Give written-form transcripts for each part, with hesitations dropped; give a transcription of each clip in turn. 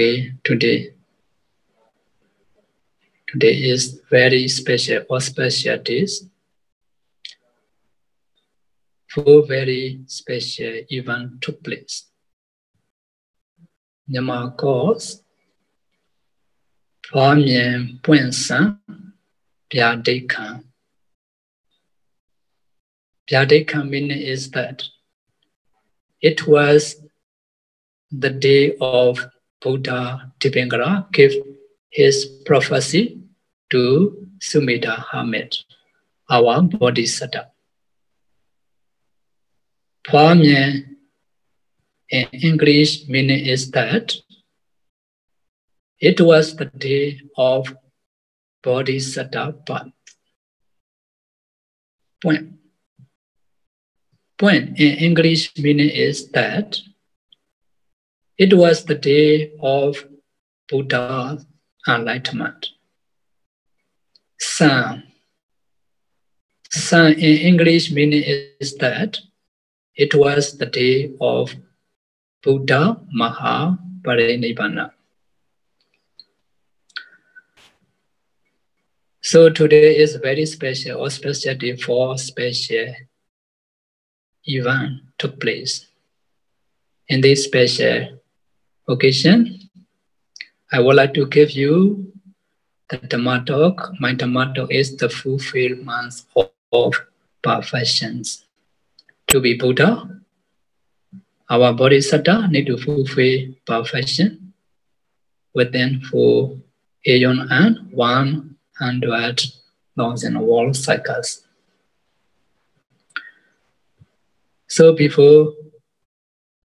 Okay, today is very special, auspicious. 4 very special events took place. Nyama cause, Pamien Puensan, Piadekan. Piadekan meaning is that it was the day of Buddha Tipengara gave his prophecy to Sumedha Hermit, our Bodhisattva. Pamien in English meaning is that it was the day of Bodhisattva birth. Point in English meaning is that it was the day of Buddha's enlightenment. San in English meaning is that it was the day of Buddha Mahaparinibbana. So today is very special, or special day for special event took place. In this special occasion, I would like to give you the Dhamma talk. My Dhamma talk is the fulfillment of perfections. To be Buddha, our Bodhisattva need to fulfill perfection within 4 aeon and 100,000 world cycles. So before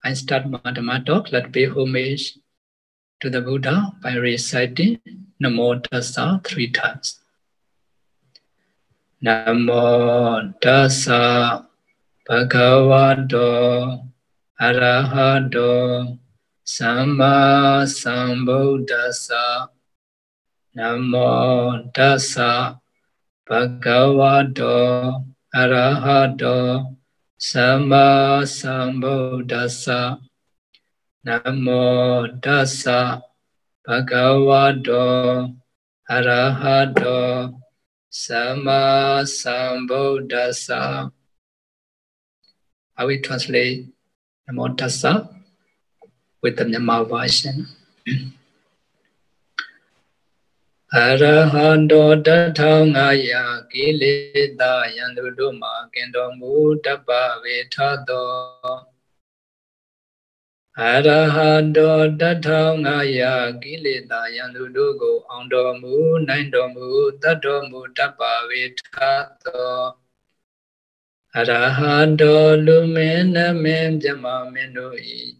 I start my Dhamma talk, let's pay homage to the Buddha by reciting Namo Tassa 3 times. Namo Tassa Bhagavato Arahato Samma Sambuddhassa. Namo Tassa Bhagavato Arahato Samma Sambuddhassa. Namo Tassa Bhagavato Arahato Samma Sambuddhassa. I will translate Namo Tassa with the Myanmar version. Arahato Tathangaya Kileta Yanduduma Kendomu Dabba Vetato. Arahato Tathangaya Kileta Yandudugo Andomu Naindomu Tatomu Dabba Vetato. Arahato Lumena Mem Jama Menui.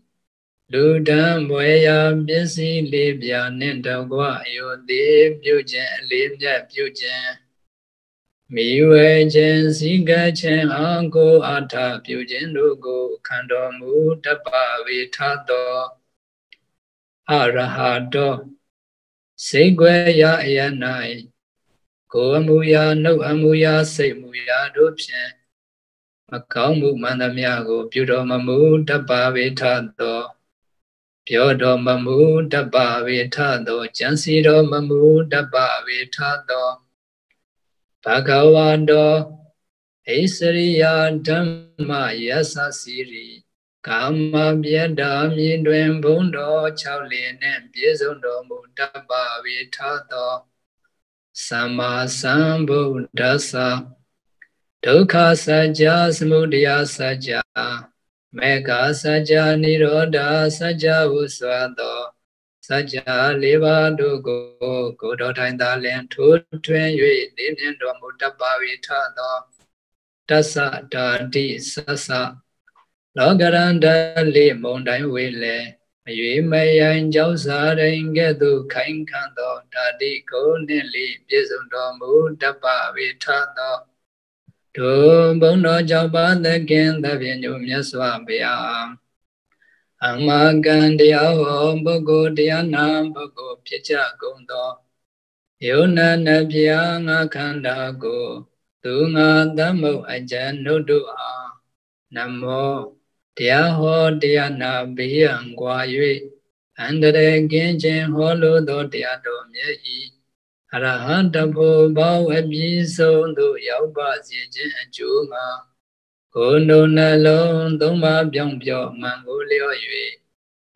Ludam Boya Bisi Libya Nindagwa Yodi Bujan Libya Bujan Miwe Jen Siga Chen Ango Ata Bujan Lugo Kandomu Daba Vitato Arahato Segwaya Yanai Go Amuya no Amuya Se Muya Dupshan Makamu Mandamiago Budomamu Daba Vitato Pyodo Mamu Dabba Vitato, Jansido Mamu Dabba Vitato, Bhagavato, Esariya Dhamma Yasa Siri, Kama Biada Midwen Bundo, Chaulin and Biezondo Dabba Vitato, Sama Sambuddhassa, Dukha Saja Samudaya Saja. Mega Saja Niroda Saja Uswado Saja Liva Dugo Godotainda Len Tu Tuen Yui Limian Domutaba Vitado Tasa Dadi Sasa Logaranda Li Mondai Wile Yui Mayan Jausa Rengedu Kain Kando Dadi Ko Nili Bizundo Mutaba Vitado To Bono Jaba the Gen the Venu Myaswabia Amagandia Bogo Diana Bogo Picha Gondo Yona Nabianga Kandago Tunga Damo Ajan no Dua Namo Diaho Diana Biangua Yui Andere Genjin Holo do Diado Mei Arahantabo Bao Ebiso do Yauba Zijin and Juma Kono Nalon Doma Byong Byong Mangolio Yue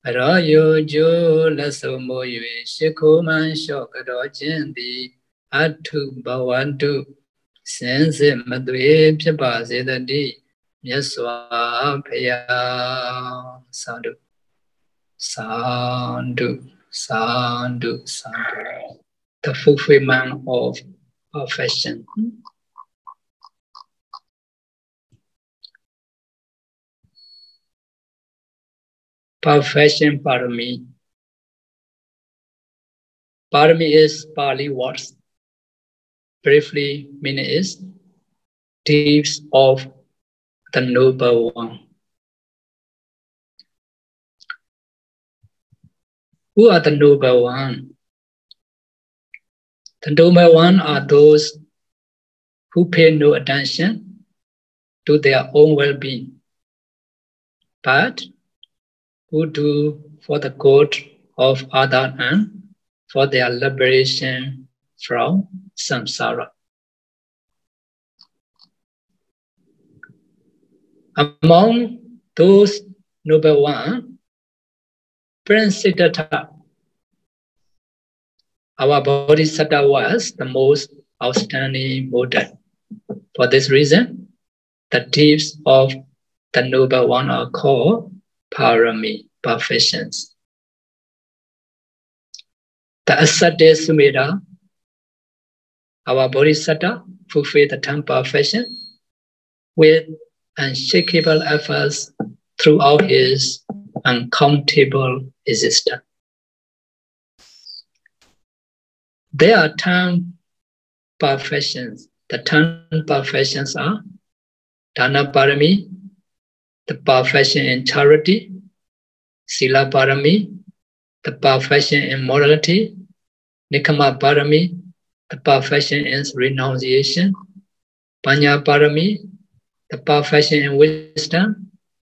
Arayo Jo Lasso Mo Yue Shikuman Shokado Jindi Atu Bawandu Sense Madwe Piabaze the D Yaswa Paya Sadhu Sadhu Sadhu Sadhu. The fulfillment of perfection. Perfection parami. Parami is Pali words. Briefly, meaning is deeds of the Noble One. Who are the Noble One? The Noble One are those who pay no attention to their own well-being, but who do for the good of others and for their liberation from samsara. Among those Noble Ones, Prince Siddhartha, our Bodhisattva, was the most outstanding model. For this reason, the deeds of the Noble One are called parami, perfections. The Asade Sumedha, our Bodhisattva, fulfilled the 10 perfection with unshakable efforts throughout his uncountable existence. There are 10 perfections. The 10 perfections are Dana Parami, the perfection in charity; Sila Parami, the perfection in morality; Nikama Parami, the perfection in renunciation; Panya Parami, the perfection in wisdom;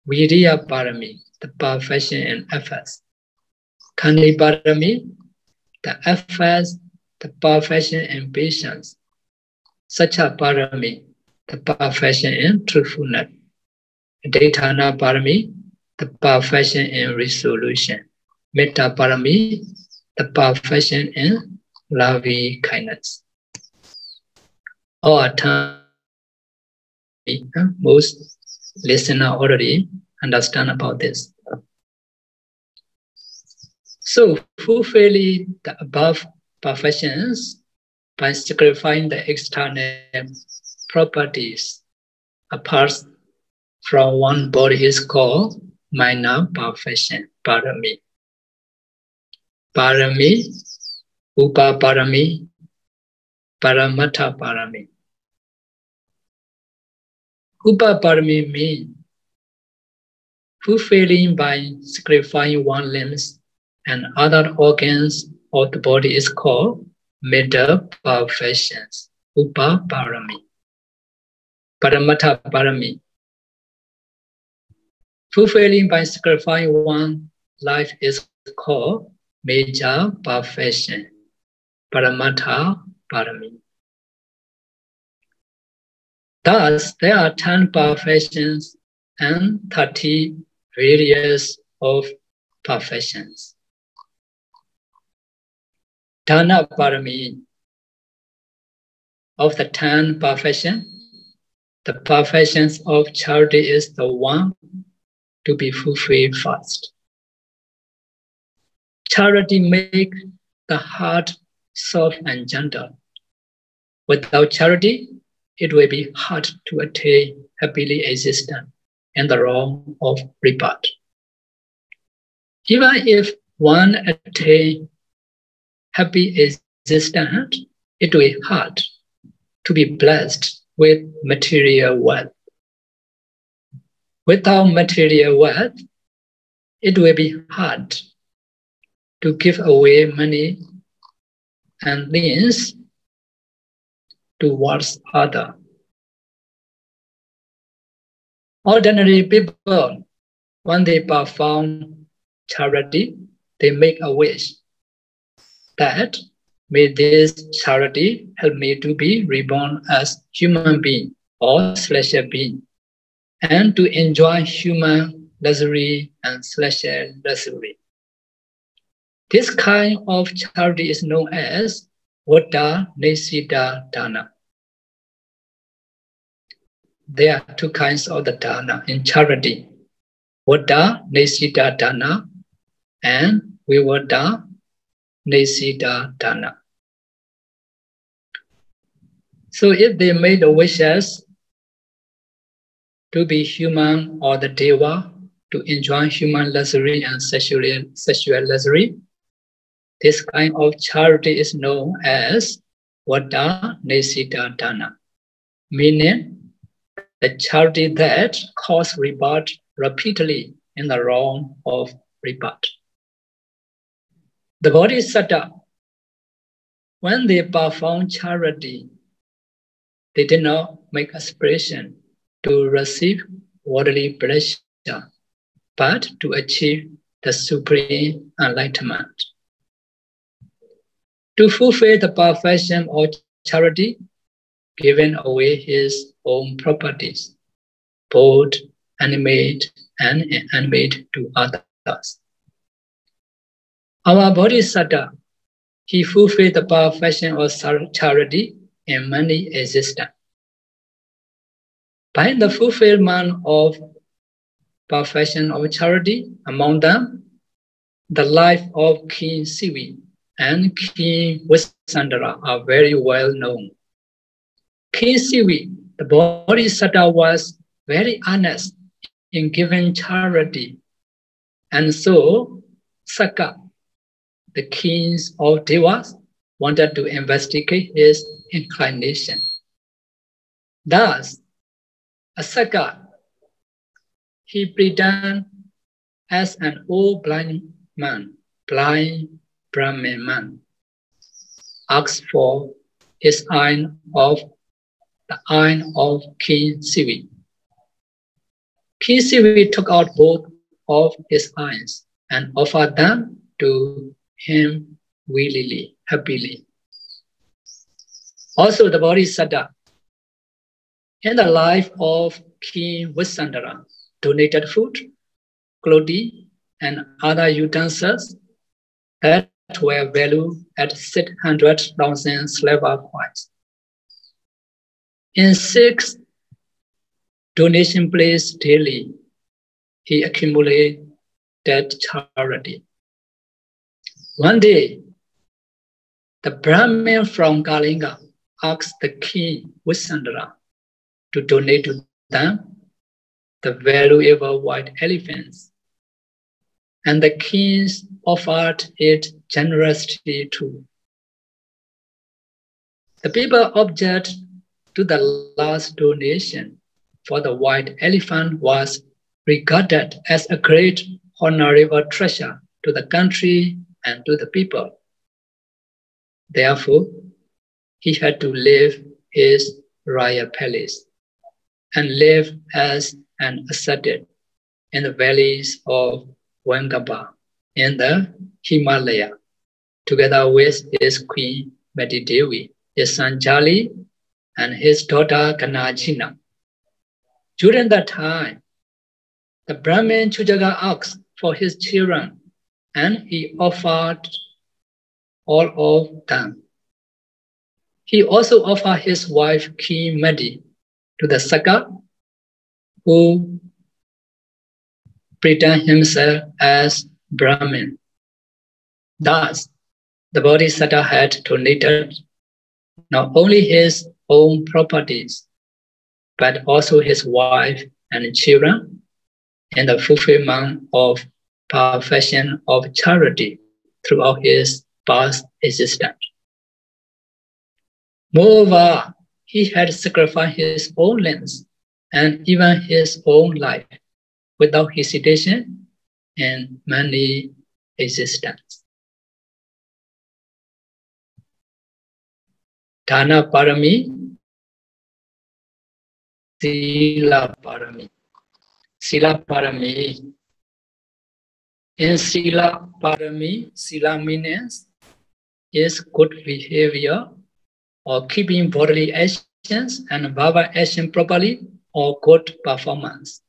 Viriya Parami, the perfection in efforts; Khani Parami, the efforts, the perfection in patience; Sacha Parami, the perfection in truthfulness; Daithana Parami, the perfection in resolution; Metta Parami, the perfection in loving kindness. All are 10. Most listeners already understand about this. So, fulfilling the above perfections by sacrificing the external properties apart from one body is called minor perfection, parami. Parami, upa parami, paramata parami. Upa parami means fulfilling by sacrificing one limb and other organs of the body is called middle perfections, upa parami. Paramata parami. Fulfilling by sacrificing one life is called major perfection, paramata parami. Thus, there are 10 perfections and 30 various of perfections. Dana parami. Of the 10 perfections, the perfections of charity is the one to be fulfilled first. Charity makes the heart soft and gentle. Without charity, it will be hard to attain happily existence in the realm of rebirth. Even if one attains happy existence, it will be hard to be blessed with material wealth. Without material wealth, it will be hard to give away money and things towards others. Ordinary people, when they perform charity, they make a wish that may this charity help me to be reborn as human being or celestial being, and to enjoy human luxury and celestial luxury. This kind of charity is known as Vata Nesita Dana. There are two kinds of the dana in charity: Vata Nesita Dana and Vivada Nesita Dana. So if they made the wishes to be human or the deva, to enjoy human luxury and sexual luxury, this kind of charity is known as Vada Nesita Dana, meaning the charity that causes rebirth repeatedly in the realm of rebirth. The Bodhisattva, when they perform charity, they did not make aspiration to receive worldly pleasure, but to achieve the supreme enlightenment. To fulfill the perfection of charity, giving away his own properties, both animate and inanimate, to others. Our Bodhisattva, he fulfilled the perfection of charity in many existences. By the fulfillment of perfection of charity, among them, the life of King Sivi and King Visandara are very well known. King Sivi, the Bodhisattva, was very honest in giving charity, and so Saka, the kings of Devas, wanted to investigate his inclination. Thus, Asaka, he pretended as an old blind man, blind Brahmin man, asked for his eye of the eye of King Sivi. King Sivi took out both of his eyes and offered them to him willingly, happily. Also, the Bodhisattva, in the life of King Visandara, donated food, clothing, and other utensils that were valued at 600,000 silver coins. In 6 donation places daily, he accumulated charity. One day, the Brahmin from Kalinga asked the king Visandara to donate to them the valuable white elephants, and the king offered it generously too. The people objected to the last donation, for the white elephant was regarded as a great honorable treasure to the country and to the people. Therefore, he had to leave his royal palace and live as an ascetic in the valleys of Vangaba in the Himalaya, together with his queen Matidevi, his son Jali, and his daughter Kanajina. During that time, the Brahmin Chujaga asked for his children, and he offered all of them. He also offered his wife Queen Madi to the Saka, who pretended himself as Brahmin. Thus, the Bodhisattva had donated not only his own properties, but also his wife and children in the fulfillment of perfection of charity throughout his past existence. Moreover, he had sacrificed his own lands and even his own life without hesitation in many existences. Dana Parami, Sila Parami. Sila Parami In Sila Parami, Sila means is good behavior or keeping bodily actions and verbal action properly or good performance.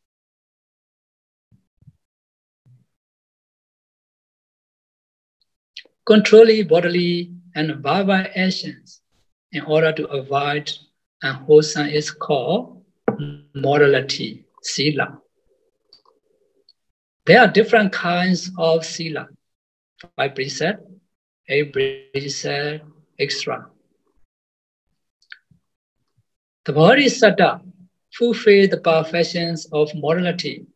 Controlling bodily and verbal actions in order to avoid unwholesome is called morality, Sila. There are different kinds of Sila, 5 precepts, 8 precepts, extra. The Bodhisattva fulfilled the perfections of morality.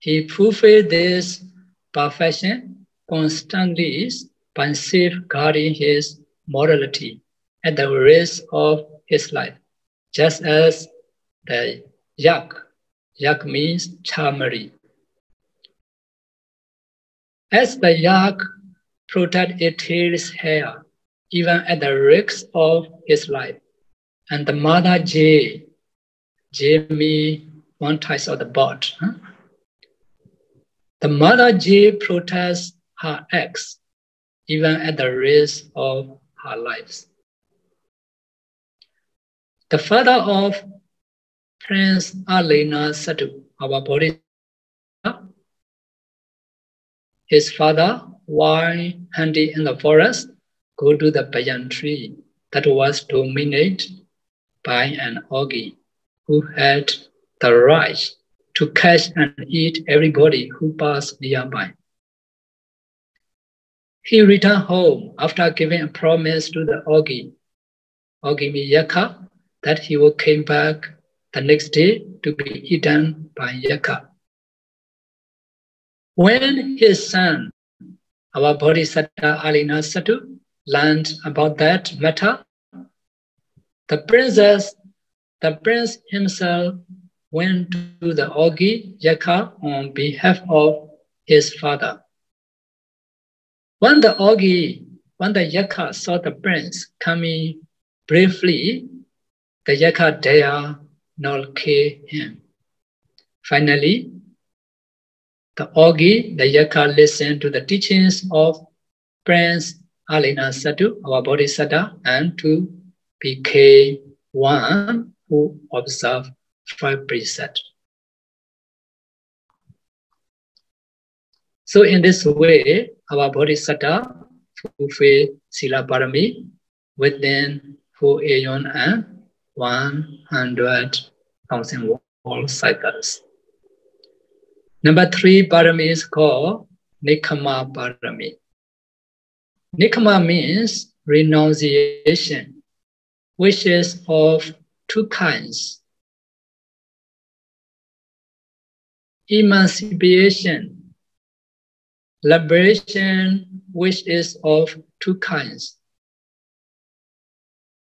He fulfilled this perfection constantly by safeguarding his morality at the risk of his life, just as the yak. Yak means charmery. As the yak protected its tail's hair, even at the risk of his life, and the mother jay means one type of the bird. The mother jay protects her eggs, even at the risk of her lives. The father of Prince Alina Satu, our Bodhisattva, his father, while hunting in the forest, go to the banyan tree that was dominated by an ogre who had the right to catch and eat everybody who passed nearby. He returned home after giving a promise to the ogre, Yaka, that he would come back the next day to be eaten by Yaka. When his son, our Bodhisattva Alina Satu, learned about that matter, the prince himself went to the ogre Yaka on behalf of his father. When the Yaka saw the prince coming bravely, the Yaka dared not kill him. Finally, the Yaka listened to the teachings of Prince Alina Satu, our Bodhisattva, and to became one who observed 5 precepts. So in this way, our Bodhisattva fulfill Sila Parami within 4 aeon and 100,000 world cycles. Number 3 Parami is called Nikama Parami. Nikama means renunciation, which is of 2 kinds. Emancipation, liberation, which is of 2 kinds.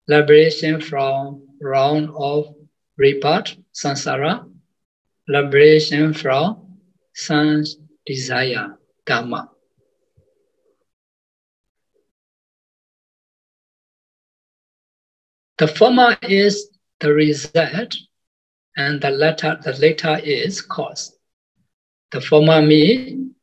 Liberation from round of rebirth, samsara, liberation from sense desire, dhamma. The former is the result, and the latter is cause. The former means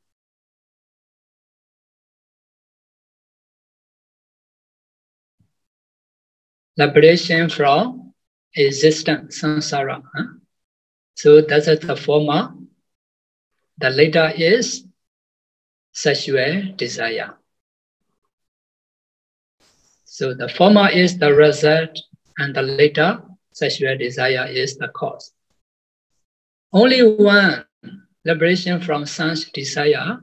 liberation from existence, samsara. So that's the former. The latter is sexual desire. So the former is the result, and the latter, sexual desire, is the cause. Only one, liberation from sense desire,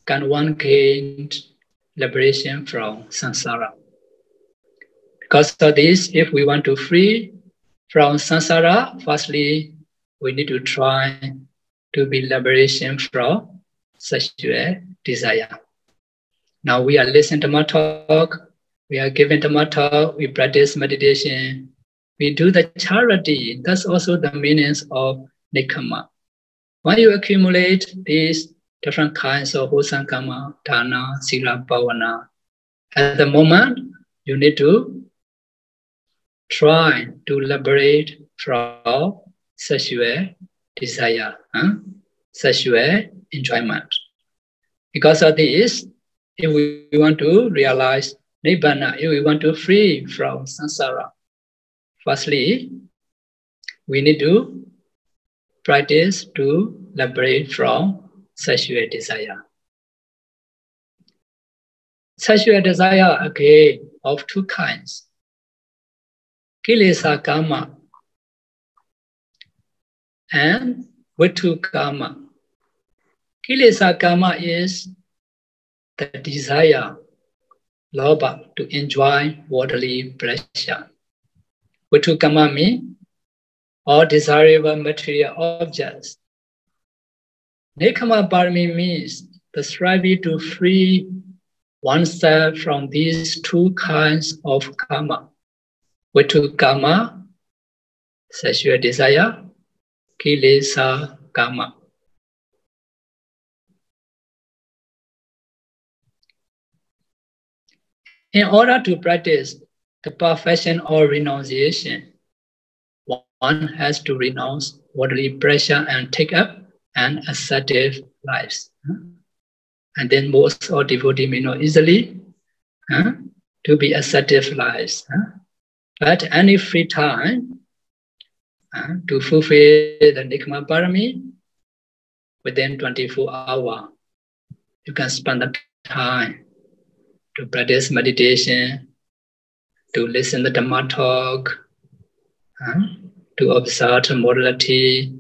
can one gain liberation from samsara. Because of this, if we want to free from samsara, firstly, we need to try to be liberation from sexual desire. Now we are listening to my talk, we are giving to my talk, we practice meditation, we do the charity. That's also the meaning of nikama. When you accumulate these different kinds of wholesome karma, dana, sila, bhavana, at the moment, you need to try to liberate from sexual desire, sexual enjoyment. Because of this, if we want to realize Nibbana, if we want to free from samsara, firstly, we need to practice to liberate from sexual desire. Sexual desire, again, of two kinds. Kilesa karma and Vittu karma. Kilesa karma is the desire, lobha, to enjoy worldly pleasure. Vittu karma means all desirable material objects. Nekama parami means the striving to free oneself from these two kinds of karma. Vittu karma, sexual desire, kilesa karma. In order to practice the perfection of renunciation, one has to renounce worldly pleasure and take up an ascetic life. And then most of devotees may not easily to be ascetic lives. But any free time to fulfill the Nikama Parami within 24 hours, you can spend the time to practice meditation, to listen to the Dhamma talk, to observe the morality.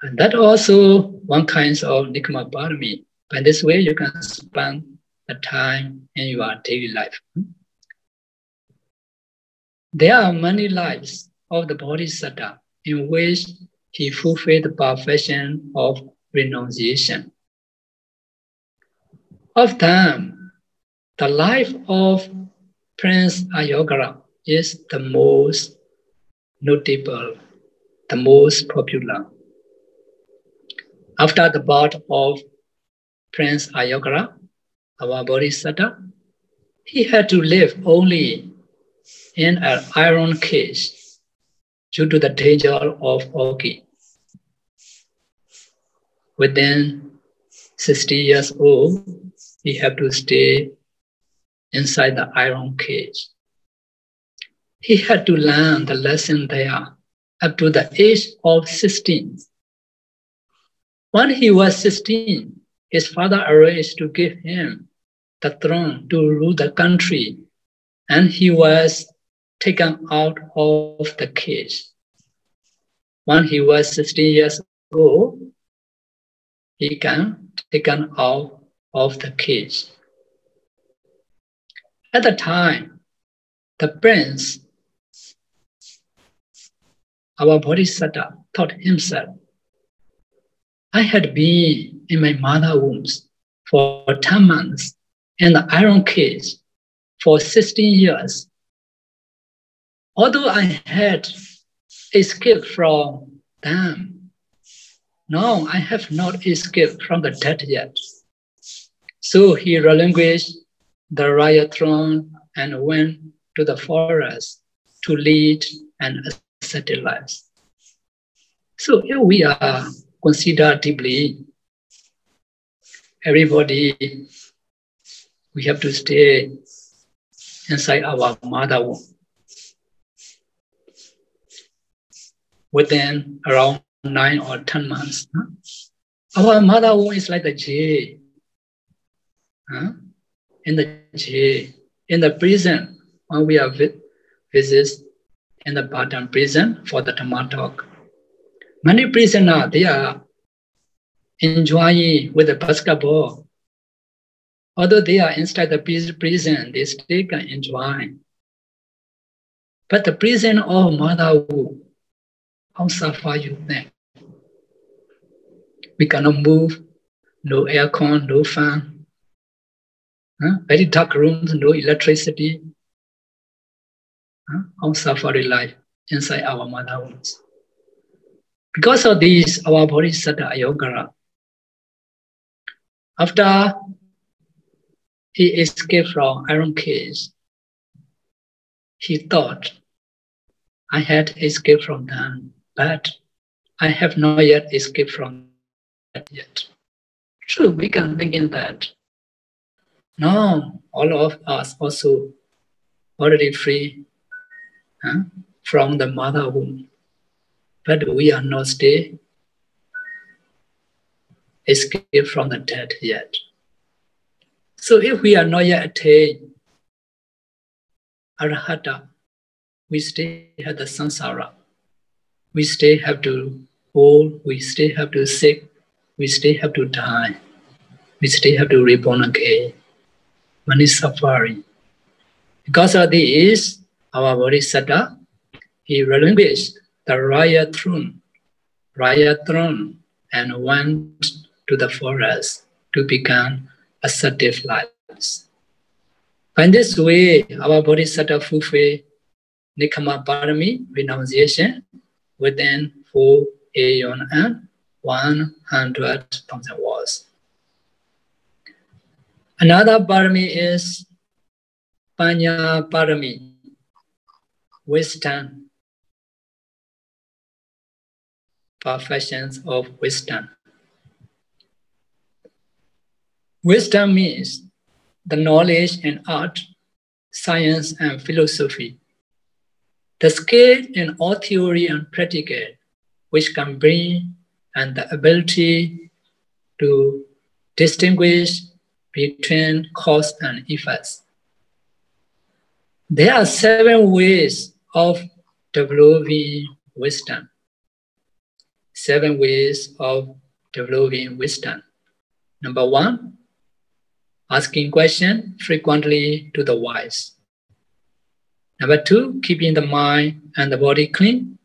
And that also one kind of Nikama Parami. By this way, you can spend the time in your daily life. There are many lives of the Bodhisattva in which he fulfilled the perfection of renunciation. Of them, the life of Prince Ayogara is the most notable, the most popular. After the birth of Prince Ayogara, our Bodhisattva, he had to live only in an iron cage due to the danger of Oki. Within 60 years old, he had to stay inside the iron cage. He had to learn the lesson there up to the age of 16. When he was 16, his father arranged to give him the throne to rule the country, and he was taken out of the cage. When he was 16 years old, he can taken out of the cage. At the time, the prince, our Bodhisattva, thought himself, I had been in my mother's womb for 10 months in the iron cage for 16 years. Although I had escaped from them, now I have not escaped from the death yet. So he relinquished the royal throne and went to the forest to lead an ascetic life. So if we are considered deeply, everybody, we have to stay inside our mother womb. Within around 9 or 10 months, our mother womb is like a jail. In the jail, in the prison, when we are visits in the bottom prison for the Dhamma talk, many prisoners, they are enjoying with the basketball. Although they are inside the prison, they still can enjoy. But the prison of mother womb, how suffer you then? We cannot move, no aircon, no fan. Very dark rooms, no electricity. How suffer life inside our mother wombs. Because of this, our Bodhisattva Ayogara, after he escaped from iron cage, he thought, I had escaped from them, but I have not yet escaped from that yet. True, we can begin that. Now, all of us also already free from the mother womb, but we are not still escaped from the death yet. So if we are not yet attained Arahata, we still have the Samsara. We still have to hold, we still have to sick, we still have to die, we still have to reborn again. Many suffering. Because of this, our Bodhisattva, he relinquished the royal throne, and went to the forest to begin assertive lives. In this way, our Bodhisattva fulfilled Nikama Parami renunciation within 4 aeon and 100,000 words. Another Parami is Panya Parami, wisdom, perfections of wisdom. Wisdom means the knowledge in art, science, and philosophy, the skill in all theory and practical, which can bring, and the ability to distinguish between cause and effects. There are 7 ways of developing wisdom. 7 ways of developing wisdom. Number 1, asking questions frequently to the wise. Number 2, keeping the mind and the body clean.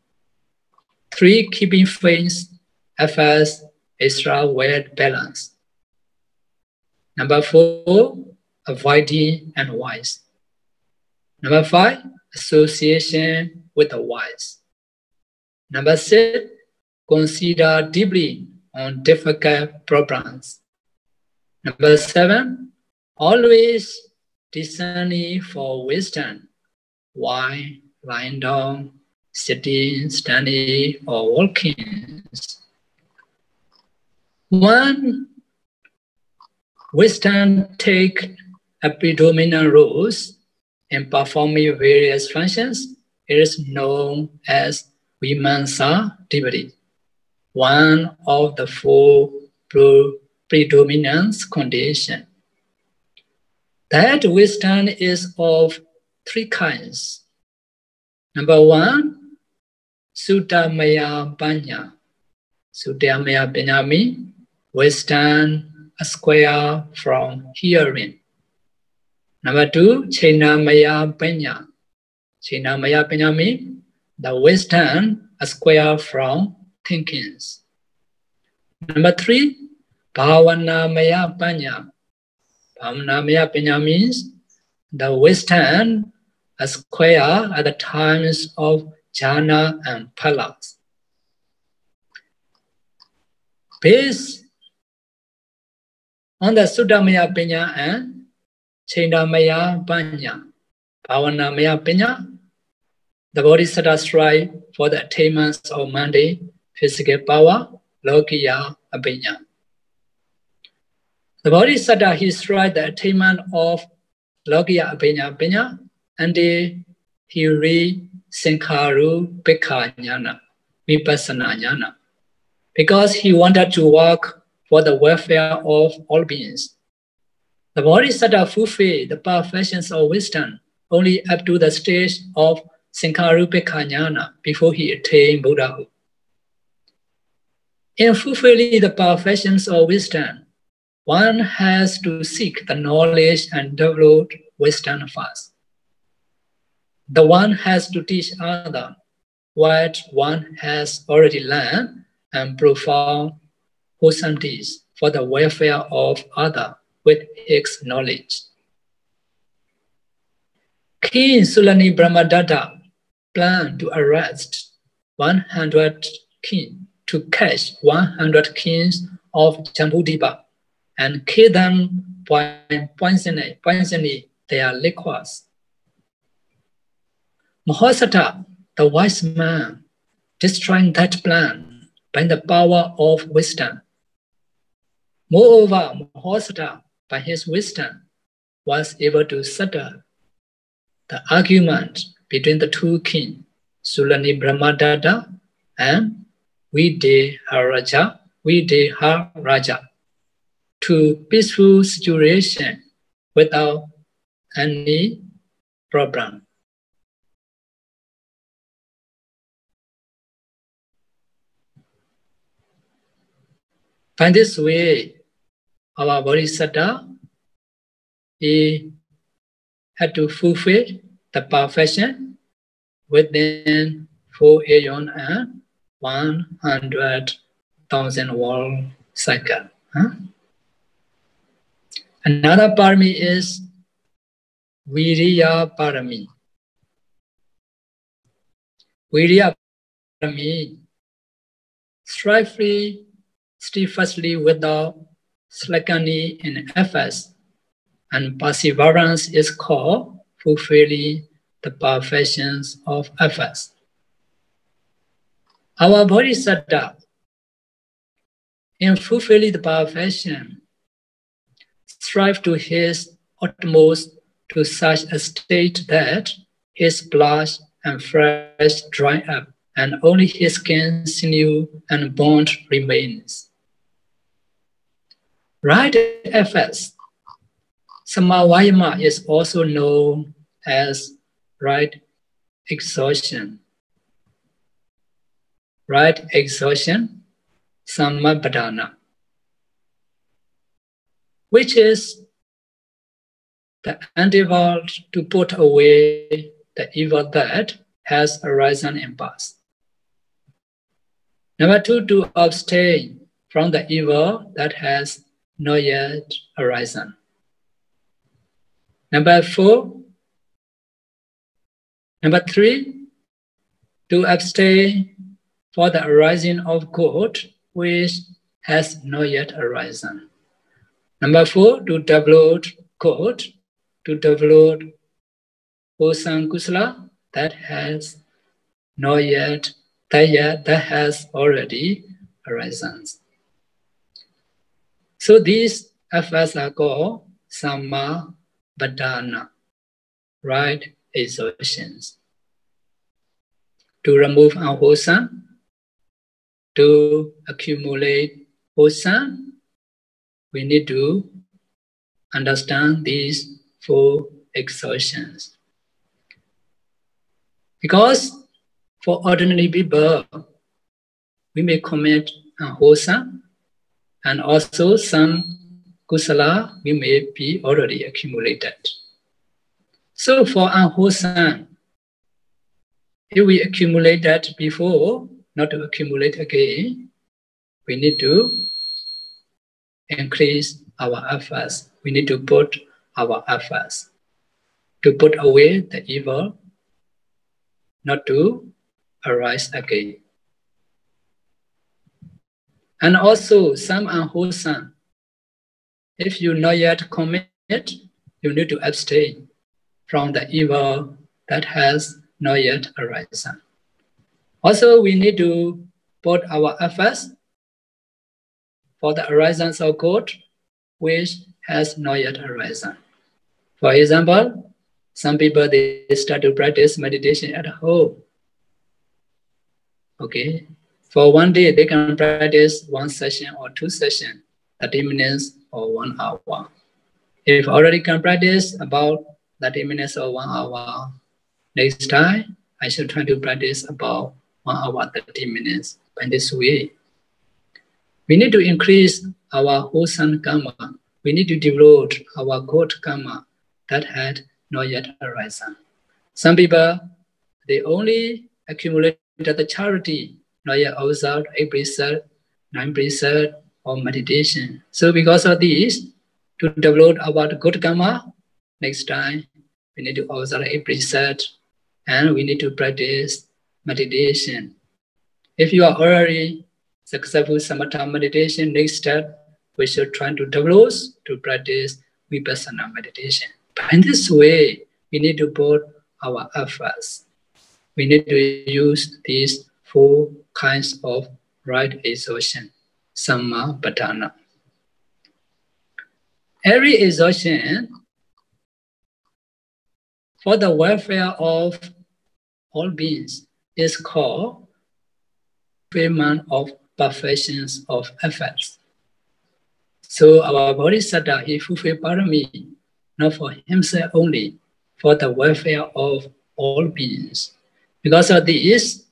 3, keeping faith, affairs, extra well balanced. Number 4, avoiding and wise. Number 5, association with the wise. Number 6, consider deeply on difficult problems. Number 7, always discerning for wisdom while lying down, sitting, standing, or walking. 1, wisdom take a predominant role in performing various functions. It is known as Vimamsa Devati, one of the 4 predominance conditions. That wisdom is of 3 kinds. Number 1, Suttamaya Panya. Suttamaya Panya means wisdom acquired from hearing. Number 2, Chinamaya Panya. Chinamaya Panya means the wisdom acquired from thinkings. Number 3, Bhavanamaya Panya. Bhavanamaya Panya means the wisdom acquired at the times of jhana and phalas. Based on the Suttamaya Panya and Chinamaya Panya, Bhavanamaya Panya, the Bodhisattva strive for the attainments of mundane physical power, Lokiya Abhinya. The Bodhisattva, he strives the attainment of Lokiya Abhinya until he reached Sankharu Pekha Jnana, Vipassana Jnana, because he wanted to work for the welfare of all beings. The Bodhisattva fulfilled the perfections of wisdom only up to the stage of Sankharu Pekha Jnana before he attained Buddhahood. In fulfilling the perfections of wisdom, one has to seek the knowledge and develop wisdom first. The one has to teach others what one has already learned and profound wholesome deeds for the welfare of others with his knowledge. King Sulani Brahmadatta planned to arrest 100 kings, to catch 100 kings of Jambudvipa and kill them by poisoning their liquors. Mahasattva, the wise man, destroying that plan by the power of wisdom. Moreover, Mahosata, by his wisdom, was able to settle the argument between the two kings, Sulani Brahmadada and Videharaja, to peaceful situation without any problem. By this way, our Bodhisattva, he had to fulfill the perfection within 4 aeon and 100,000 world cycle. Another parami is Viriya parami. Viriya parami, strive steadfastly without slackening in efforts, and perseverance is called fulfilling the perfections of efforts. Our Bodhisattva, in fulfilling the perfection, strive to his utmost to such a state that his blood and flesh dry up, and only his skin, sinew, and bone remains. Right efforts. Samavayama is also known as right exhaustion. Right exhaustion, samabhadana, which is the endeavor to put away the evil that has arisen in past. Number 2, to abstain from the evil that has not yet arisen. Number 3, to abstain for the arising of good which has not yet arisen. Number 4, to develop good, to develop wholesome kusala that has not yet, that has already arisen. So these efforts are called samabhadana, right exhaustions. To remove unwholesome, to accumulate wholesome, we need to understand these 4 exhaustions. Because for ordinary people, we may commit unwholesome, and also some kusala we may be already accumulated. So for unwholesome, if we accumulate that before, not to accumulate again, we need to increase our efforts. We need to put our efforts to put away the evil, not to arise again. And also some unwholesome, if you not yet commit, you need to abstain from the evil that has not yet arisen. Also, we need to put our efforts for the arising of good which has not yet arisen. For example, some people, they start to practice meditation at home. Okay, for one day, they can practice 1 session or 2 sessions, 30 minutes or 1 hour. If already can practice about 30 minutes or 1 hour, next time, I should try to practice about 1 hour, 30 minutes. By this way, we need to increase our wholesome karma. We need to develop our good karma that had not yet arisen. Some people, they only accumulate the charity, not yet observed 8 precepts, 9 precepts, or meditation. So because of this, to develop our good karma, next time we need to observe 8 precepts and we need to practice meditation. If you are already successful samatha meditation, next step, we should try to develop to practice vipassana meditation. But in this way, we need to put our efforts. We need to use these 4 kinds of right exhaustion, samabhadana. Every exertion for the welfare of all beings is called fulfillment of perfections of efforts. So our Bodhisattva, he fulfilled parami, not for himself only, for the welfare of all beings. Because of this,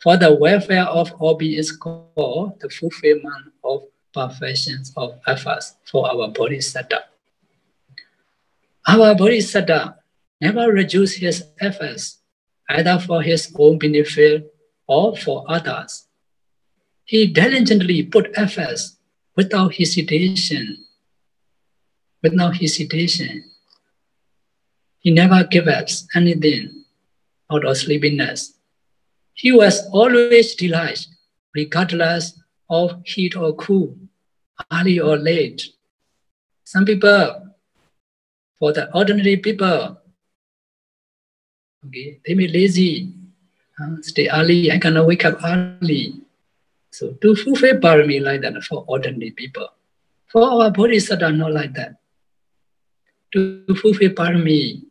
for the welfare of all beings is called the fulfillment of perfections of efforts for our Bodhisattva. Our Bodhisattva never reduce his efforts, either for his own benefit or for others. He diligently put efforts without hesitation. Without hesitation. He never gave up anything out of sleepiness. He was always delighted, regardless of heat or cool, early or late. Some people, for the ordinary people, okay, they may be lazy, stay early, I cannot wake up early. So to fulfill parami like that for ordinary people. For our Bodhisattva, not like that. To fulfill parami,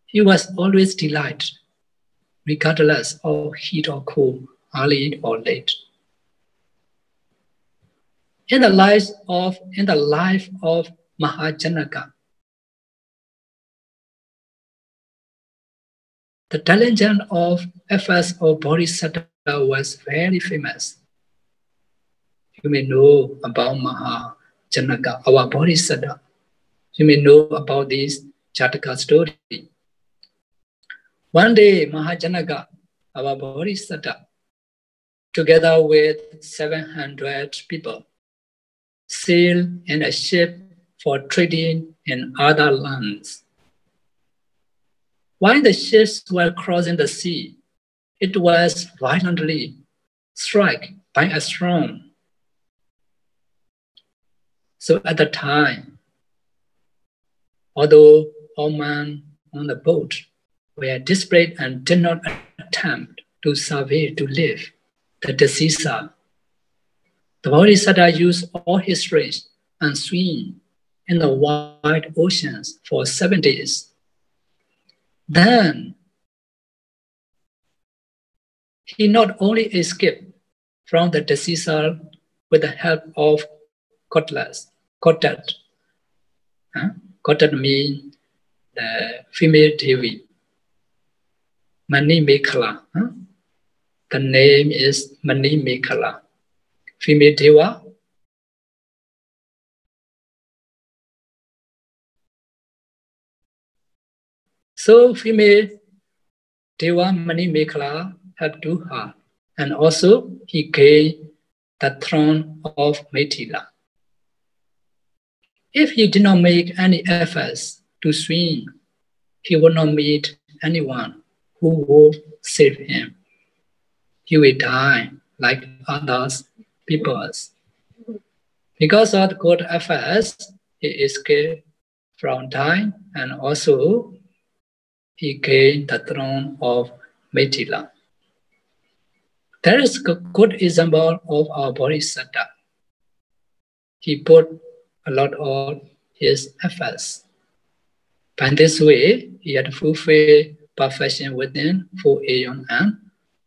he was always delighted, regardless of heat or cool, early or late. In the life of Mahajanaka, the diligence of efforts of Bodhisattva was very famous. You may know about Mahajanaka, our Bodhisattva. You may know about this Jataka story. One day, Mahajanaka, our Bodhisattva, together with 700 people, sailed in a ship for trading in other lands. While the ships were crossing the sea, it was violently struck by a storm. So at the time, although all men on the boat were desperate and did not attempt to survive to live, the Dhammasāra, the Bodhisattva used all his strength and swam in the wide oceans for 7 days. Then he not only escaped from the Dhammasāra with the help of Kotat. Kotat means the female Devi. Mani Mekhala. The name is Mani Mekhala. Female Deva. So female Deva Mani Mekhala helped to her. And also he gained the throne of Mithila. If he did not make any efforts to swim, he would not meet anyone who would save him. He will die like others people. Because of good efforts, he escaped from dying, and also he gained the throne of Mithila. That is a good example of our Bodhisattva. He put a lot of his efforts. By this way, he had fulfilled perfection within 4 aeons and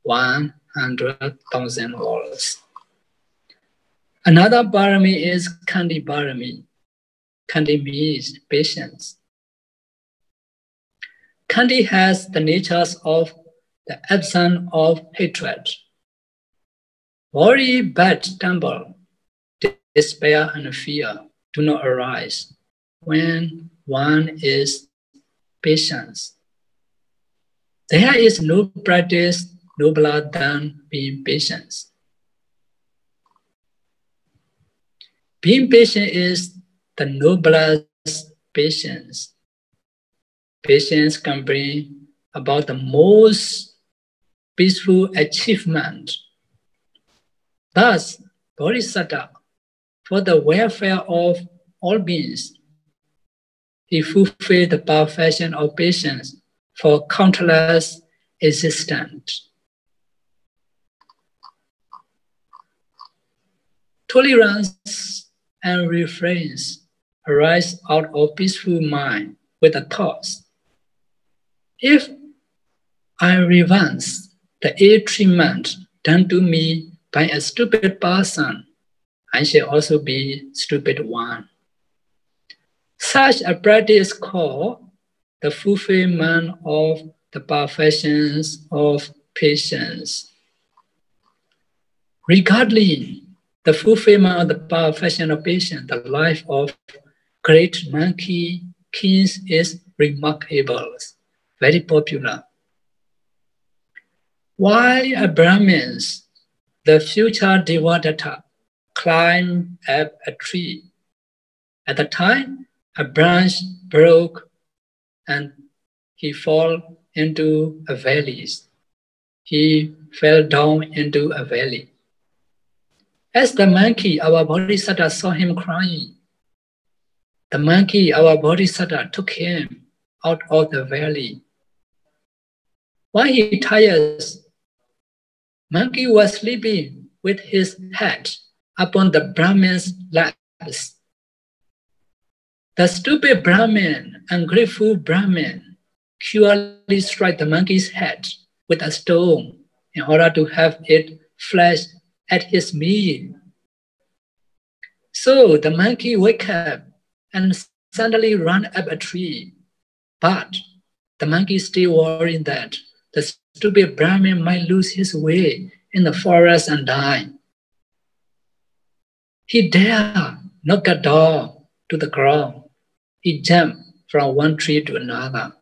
100,000 worlds. Another parami is Khandi parami. Khandi means patience. Khandi has the natures of the absence of hatred. Worry, bad temper, despair, and fear do not arise when one is patient. There is no practice nobler than being patient. Being patient is the noblest patience. Patience can bring about the most peaceful achievement. Thus, Bodhisattva, for the welfare of all beings, he fulfilled the perfection of patience for countless existence. Tolerance and reverence arise out of peaceful mind with the thoughts. If I revenge the ill treatment done to me by a stupid person, I shall also be stupid one. Such a practice is called the fulfillment of the perfections of patience. Regarding the fulfillment of the perfection of patience, the life of great monkey kings is remarkable, very popular. While a Brahmin, the future Devadatta, climbed up a tree, at the time a branch broke and he fell into a valley. He fell down into a valley. As the monkey, our Bodhisattva, saw him crying, the monkey, our Bodhisattva, took him out of the valley. While he tires, monkey was sleeping with his head upon the Brahmin's laps. The stupid Brahmin, ungrateful Brahmin, cruelly struck the monkey's head with a stone in order to have it flash at his meal. So the monkey woke up and suddenly ran up a tree. But the monkey still worried that the stupid Brahmin might lose his way in the forest and die. He dared not get down to the ground. He jumped from one tree to another,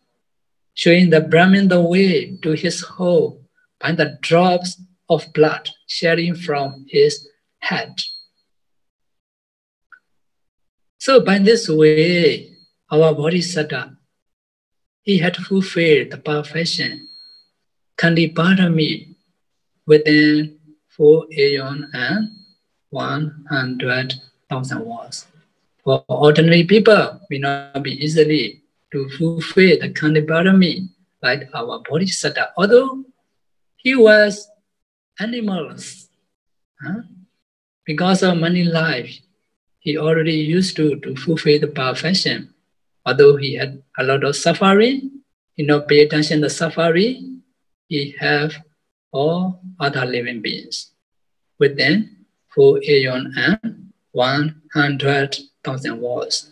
showing the Brahmin the way to his home by the drops of blood shedding from his head. So by this way, our Bodhisattva, he had fulfilled the perfection, Khandipādami, within 4 aeons and 100,000 words. For ordinary people, may not be easily to fulfill the Khandipādami like our Bodhisattva, although he was animals. Because of many lives, he already used to fulfill the perfection. Although he had a lot of suffering, he not pay attention to suffering, he have all other living beings within 4 aeons and 100,000 worlds.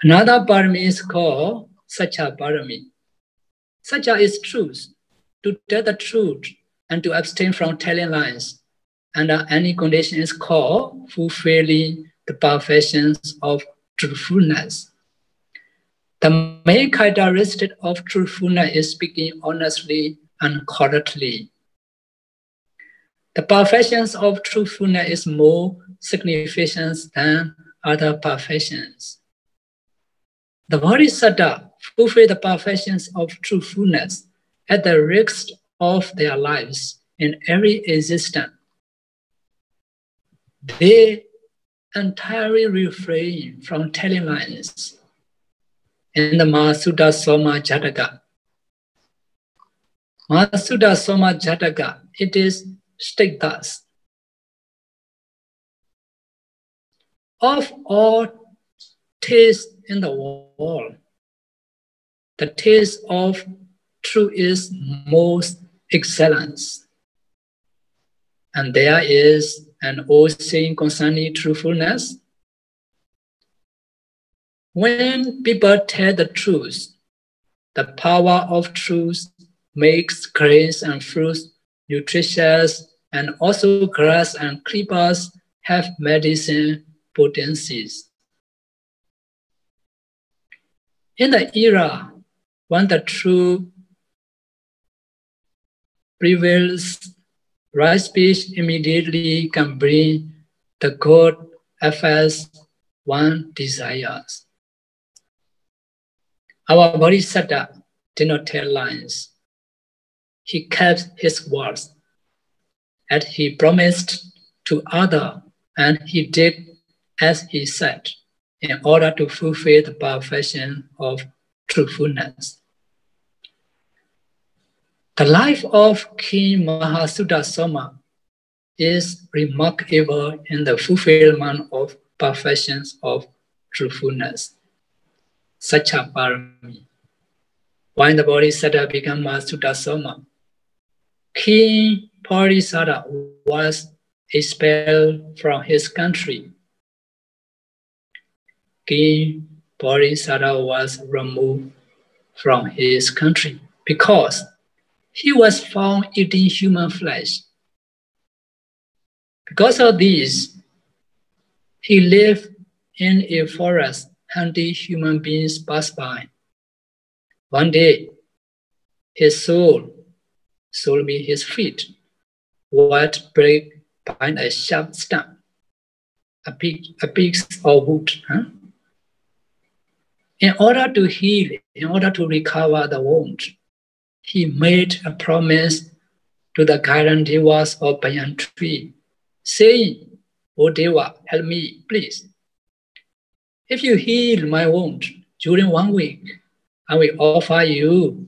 Another parami is called Satya Parami. Satya is truth, to tell the truth and to abstain from telling lies under any condition is called fulfilling the perfections of truthfulness. The main characteristic of truthfulness is speaking honestly and correctly. The perfections of truthfulness is more significant than other perfections. The Bodhisattva fulfill the perfections of truthfulness at the risk of their lives in every existence. They entirely refrain from telling lies. In the Mahasutta Soma Jataka, it is stated thus: of all tastes in the world, the taste of truth is most excellent. And there is an old saying concerning truthfulness. When people tell the truth, the power of truth makes grains and fruits nutritious, and also grass and creepers have medicine potencies. In the era when the truth prevails, right speech immediately can bring the good effects one desires. Our Bodhisattva did not tell lies. He kept his words, as he promised to others, and he did as he said, in order to fulfill the perfection of truthfulness. The life of King Mahasutta Soma is remarkable in the fulfillment of perfections of truthfulness. Such a parami. When the Bodhisattva became Sutasoma, King Bodhisattva was expelled from his country. King Bodhisattva was removed from his country because he was found eating human flesh. Because of this, he lived in a forest hunting human beings pass by. One day, his soul means his feet, was break by a sharp stump, a piece of wood. In order to heal, in order to recover the wound, he made a promise to the guardian devas of banyan tree, saying, "O Deva, help me, please. If you heal my wound during 1 week, I will offer you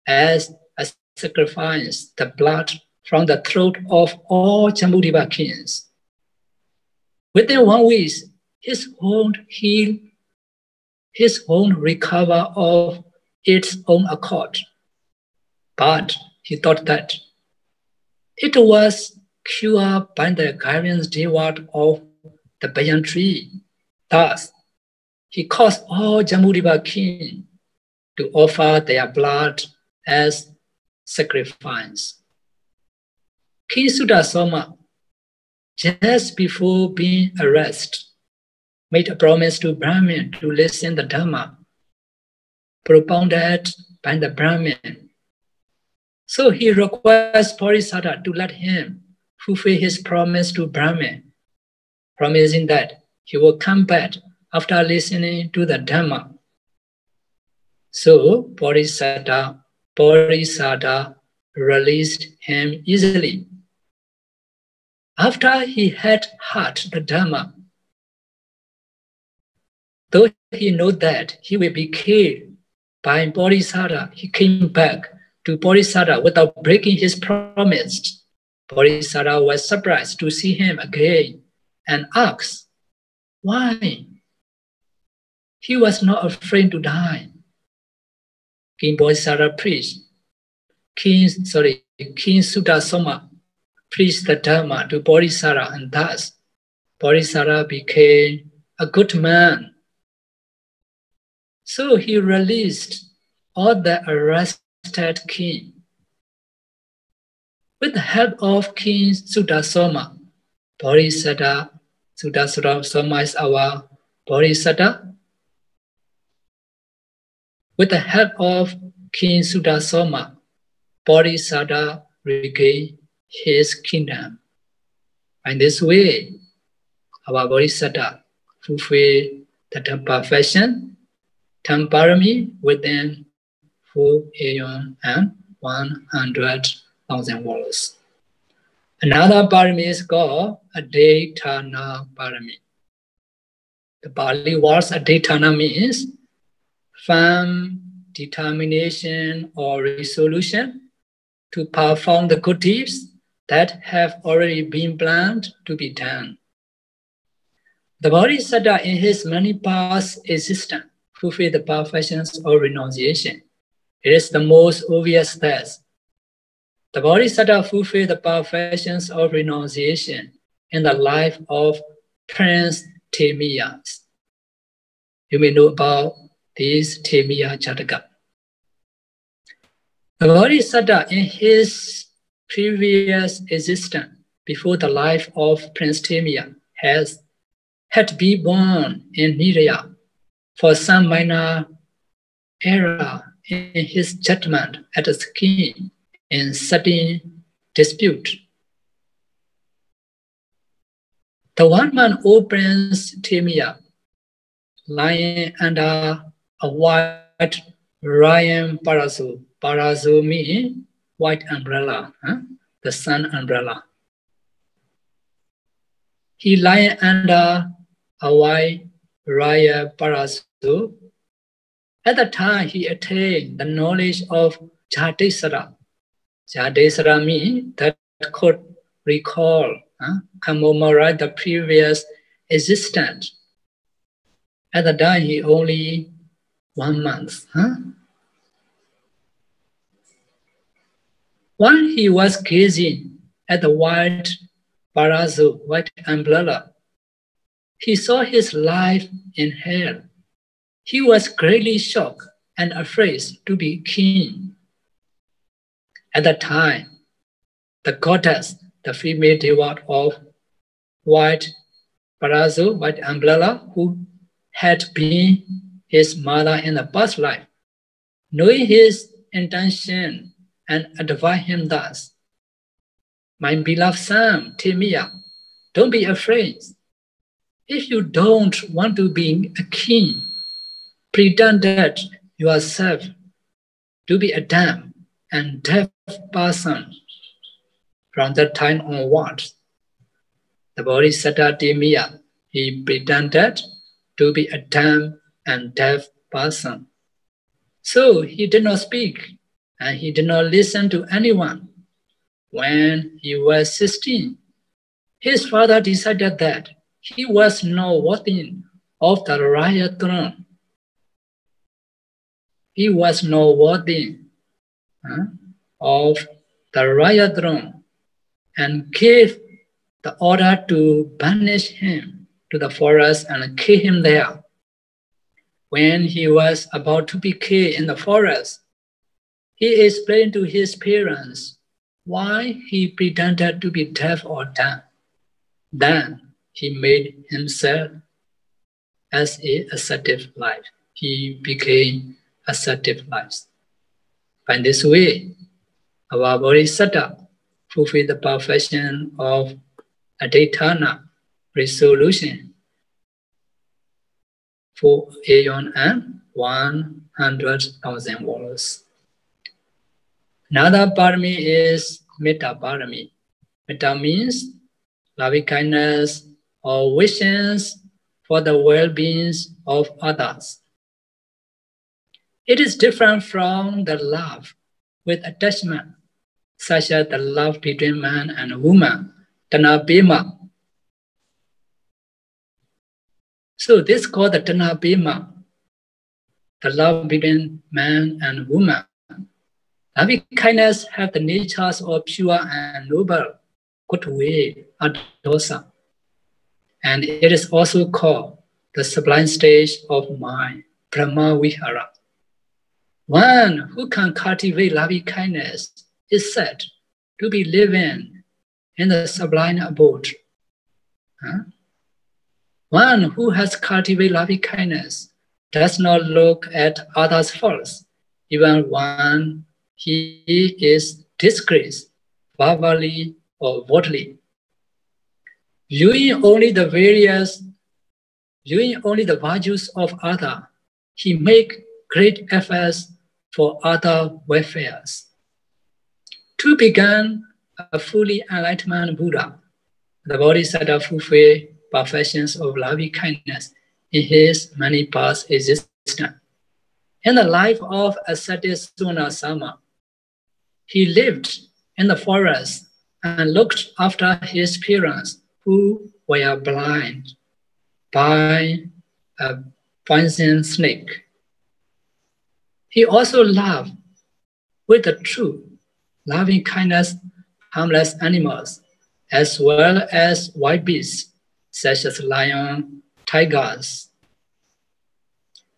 as a sacrifice the blood from the throat of all Jambudvipa kings." Within 1 week, his wound healed, his wound recovered of its own accord. But he thought that it was cured by the guardian deva of the banyan tree. Thus, he caused all Jambudvipa kings to offer their blood as sacrifice. King Sutasoma, just before being arrested, made a promise to Brahmin to listen the Dhamma propounded by the Brahmin. So he requests Bodhisattva to let him fulfill his promise to Brahmin, promising that he will come back after listening to the Dhamma. So Bodhisattva released him easily. After he had heard the Dhamma, though he knew that he will be killed by Bodhisattva, he came back to Bodhisattva without breaking his promise. Bodhisattva was surprised to see him again and asked why. He was not afraid to die. King Bodhisattva preached. King Sutasoma preached the Dhamma to Bodhisattva, and thus Bodhisattva became a good man. So he released all the arrested king. With the help of King Sutasoma, Sutasoma is our Bodhisattva. With the help of King Sutasoma, Bodhisattva regained his kingdom. In this way, our Bodhisattva fulfilled the perfection, Dhamparami within 4 aeon and 100,000 worlds. Another parami is called Adetana parami. The Pali words Adetana means firm determination or resolution to perform the good deeds that have already been planned to be done. The Bodhisattva in his many past existence fulfilled the perfections of renunciation. It is the most obvious test. The Bodhisattva fulfilled the perfections of renunciation in the life of Prince Themiya. You may know about this Themiya Jataka. The Bodhisattva in his previous existence before the life of Prince Themiya had to be born in Niraya for some minor error in his judgment at the king in certain dispute. The one-man old Prince Themiya, lying under a white Ryan parasol. Parasol means white umbrella, the sun umbrella. He lying under a white Raya parasol. At the time, he attained the knowledge of Jadesara. Jadesara means that could recall, commemorate the previous existence. At the time, he only 1 month. While he was gazing at the white palazzo, white umbrella, he saw his life in hell. He was greatly shocked and afraid to be king. At that time, the goddess, the female devotee of white palazzo, white umbrella, who had been his mother in the past life, knowing his intention and advised him thus: "My beloved son, Timia, don't be afraid. If you don't want to be a king, pretend that yourself to be a dumb and deaf person." From that time onwards, the Bodhisattva Timia, he pretended to be a dumb and deaf person. So he did not speak and he did not listen to anyone. When he was 16, his father decided that he was not worthy of the royal throne. He was not worthy of the royal throne and gave the order to banish him to the forest and kill him there. When he was about to be killed in the forest, he explained to his parents why he pretended to be deaf or dumb. Then he made himself as an ascetic life. He became ascetic life. By this way, our Bodhisattva fulfilled the perfection of adhitthana, resolution, for aeon and 100,000 worlds. Another parami is metta parami. Metta means loving kindness or wishes for the well-being of others. It is different from the love with attachment, such as the love between man and woman, Dhammasāra. So this is called the Dhammasāra, the love between man and woman. Loving kindness have the natures of pure and noble, goodwill, adosa. And it is also called the sublime stage of mind, Brahma Vihara. One who can cultivate loving kindness is said to be living in the sublime abode. One who has cultivated loving kindness does not look at others' faults, even when he is disgraced, verbally or bodily. Viewing only the virtues of others, he makes great efforts for other welfares. To become a fully enlightened Buddha, the Bodhisattva fulfilled perfections of loving kindness in his many past existence. In the life of ascetic Sunasama, he lived in the forest and looked after his parents who were blind by a poison snake. He also loved with the true loving kindness harmless animals, as well as wild beasts, such as lions, tigers.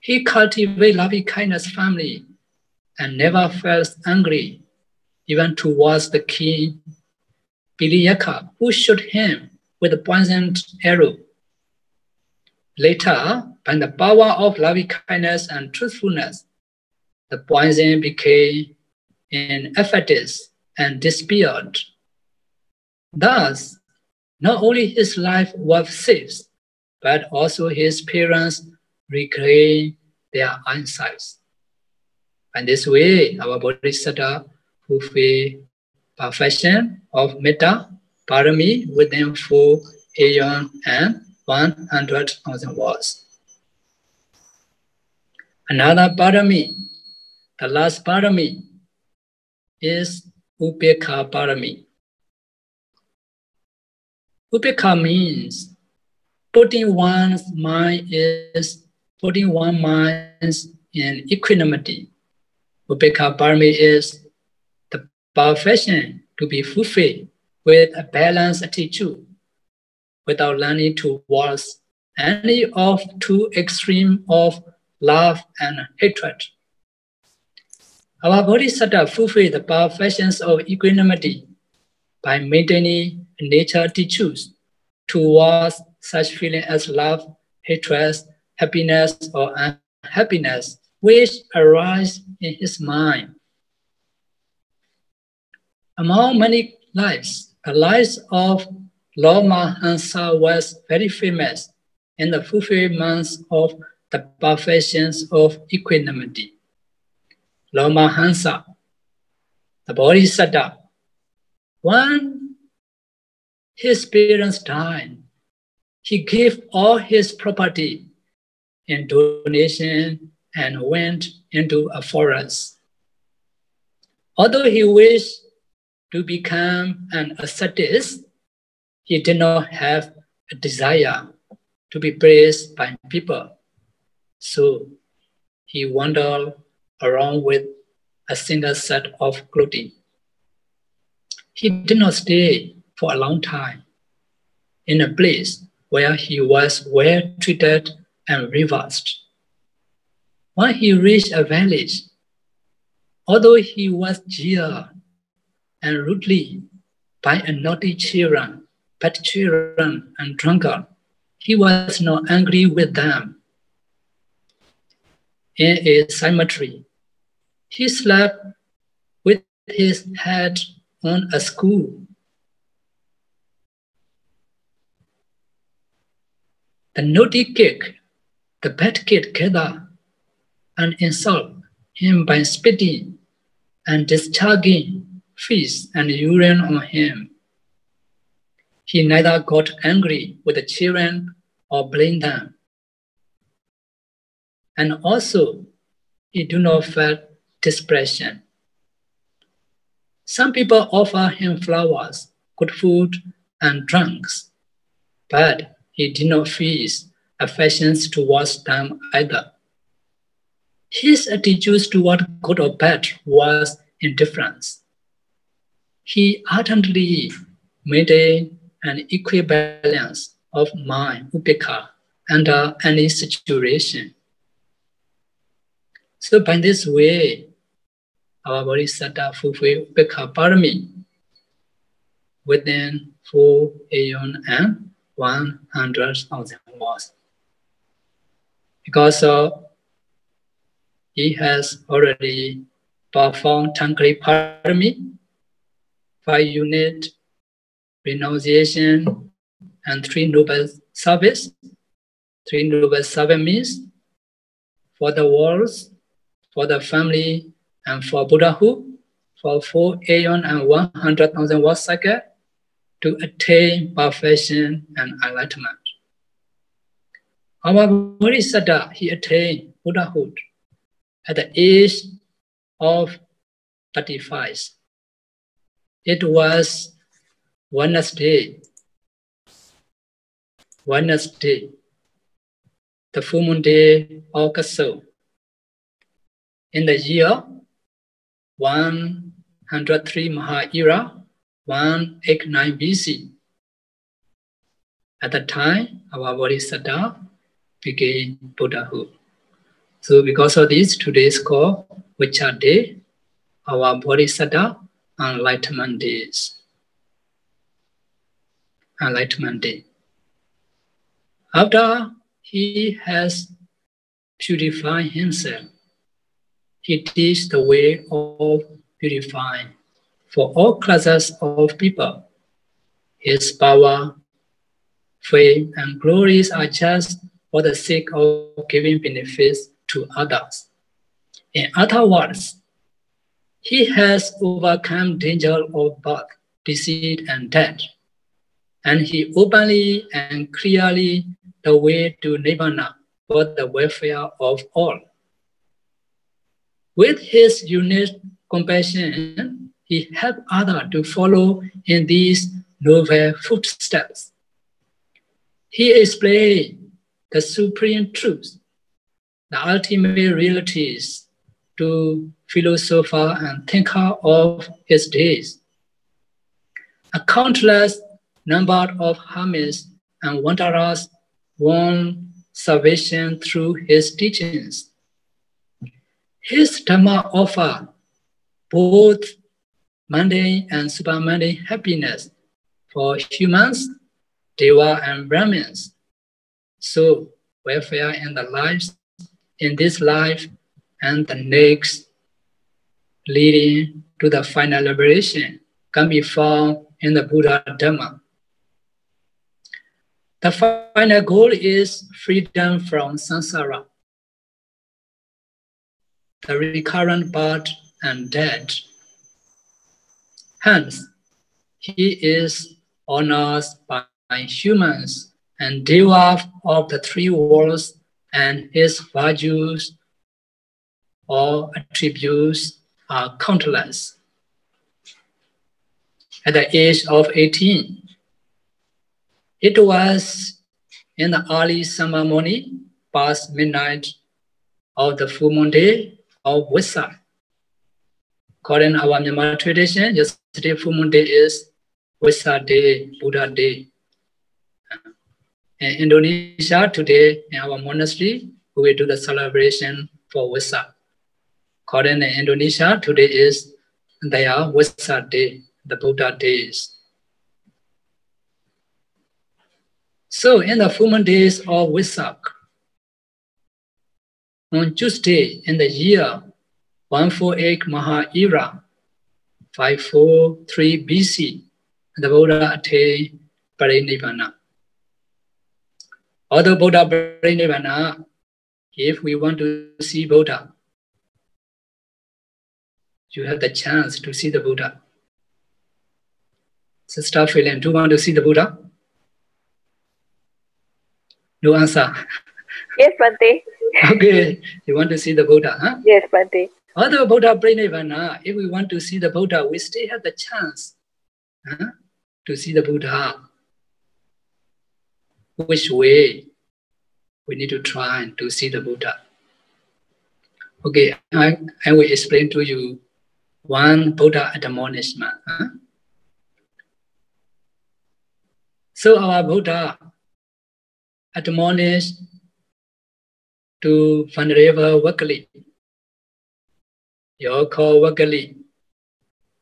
He cultivated loving kindness family and never felt angry, even towards the king Piliyaka, who shot him with a poisoned arrow. Later, by the power of loving kindness and truthfulness, the poison became ineffective and disappeared. Thus, not only his life was saved, but also his parents regained their eyesight. And this way, our Bodhisattva fulfilled perfection of metta parami within 4 aeon and 100,000 worlds. Another parami, the last parami, is upekha parami. Upekha means putting one's mind is putting one mind in equanimity. Upekkha Parami is the perfection to be fulfilled with a balanced attitude, without leaning towards any of two extremes of love and hatred. Our Bodhisattva fulfill the perfections of equanimity by maintaining nature attitudes towards such feelings as love, hatred, happiness, or unhappiness, which arise in his mind. Among many lives, the life of Lord Mahansa was very famous in the fulfillment of the perfections of equanimity. Lord Mahansa, the Bodhisattva, when his parents died, he gave all his property in donation and went into a forest. Although he wished to become an ascetic, he did not have a desire to be praised by people. So he wandered around with a single set of clothing. He did not stay for a long time in a place where he was well treated and revered. When he reached a village, although he was jeered and rudely by a naughty children, pet children and drunkard, he was not angry with them. In a cemetery, he slept with his head on a stool. The naughty kid, the bad kid gathered and insult him by spitting and discharging feces and urine on him. He neither got angry with the children or blamed them. And also, he do not feel depression. Some people offer him flowers, good food, and drinks, but he did not feel affections towards them either. His attitude toward good or bad was indifference. He ardently maintained an equibalence of mind, upekkha, under any situation. So by this way, our Bodhisattva fulfill upekkha parami within 4 aeon and 100,000 years. Because he has already performed Thankari parami, 5 unit renunciation, and 3 noble service. 3 noble service means for the world, for the family, and for Buddhahood, for 4 aeon and 100,000 world cycle, to attain perfection and enlightenment. Our Bodhisattva, he attained Buddhahood at the age of 35. It was Wednesday, the full moon day August, in the year 103 Maha Era, 189 BC. At the time, our Bodhisattva became Buddhahood. So because of this, today's call, which are day, our Bodhisattva Enlightenment Days. Enlightenment Day. After he has purified himself, he teaches the way of purifying for all classes of people. His power, fame, and glories are just for the sake of giving benefits to others. In other words, he has overcome danger of birth, disease, and death, and he openly and clearly the way to Nibbana for the welfare of all. With his unique compassion, he helped others to follow in these noble footsteps. He explained the supreme truth the ultimate realities to philosopher and thinker of his days. A countless number of hermits and wanderers won salvation through his teachings. His Dhamma offer both mundane and supermundane happiness for humans, Deva and Brahmins. So, welfare in the lives, in this life and the next, leading to the final liberation, can be found in the Buddha Dhamma. The final goal is freedom from samsara, the recurrent birth and death. Hence, he is honored by humans and devas of the three worlds, and his virtues or attributes are countless. At the age of 18, it was in the early summer morning, past midnight of the full moon day of Vesak. According to our Myanmar tradition, yesterday full moon day is Vesak day, Buddha day. In Indonesia, today in our monastery, we will do the celebration for Vesak. According to Indonesia, today is their Vesak day, the Buddha days. So in the full moon days of Vesak, on Tuesday in the year 148 Maha Era, 543 BC, the Buddha attained Parinibbana. Although Buddha Parinibbana, if we want to see Buddha, you have the chance to see the Buddha. Sister Philem, do you want to see the Buddha? No answer. Yes, Bhante. Okay, you want to see the Buddha, huh? Yes, Bhante. Although Buddha Parinibbana, if we want to see the Buddha, we still have the chance to see the Buddha. Which way we need to try to see the Buddha? Okay, I will explain to you one Buddha admonishment. So our Buddha admonished to Venerable Vakali, Yoko Vakali,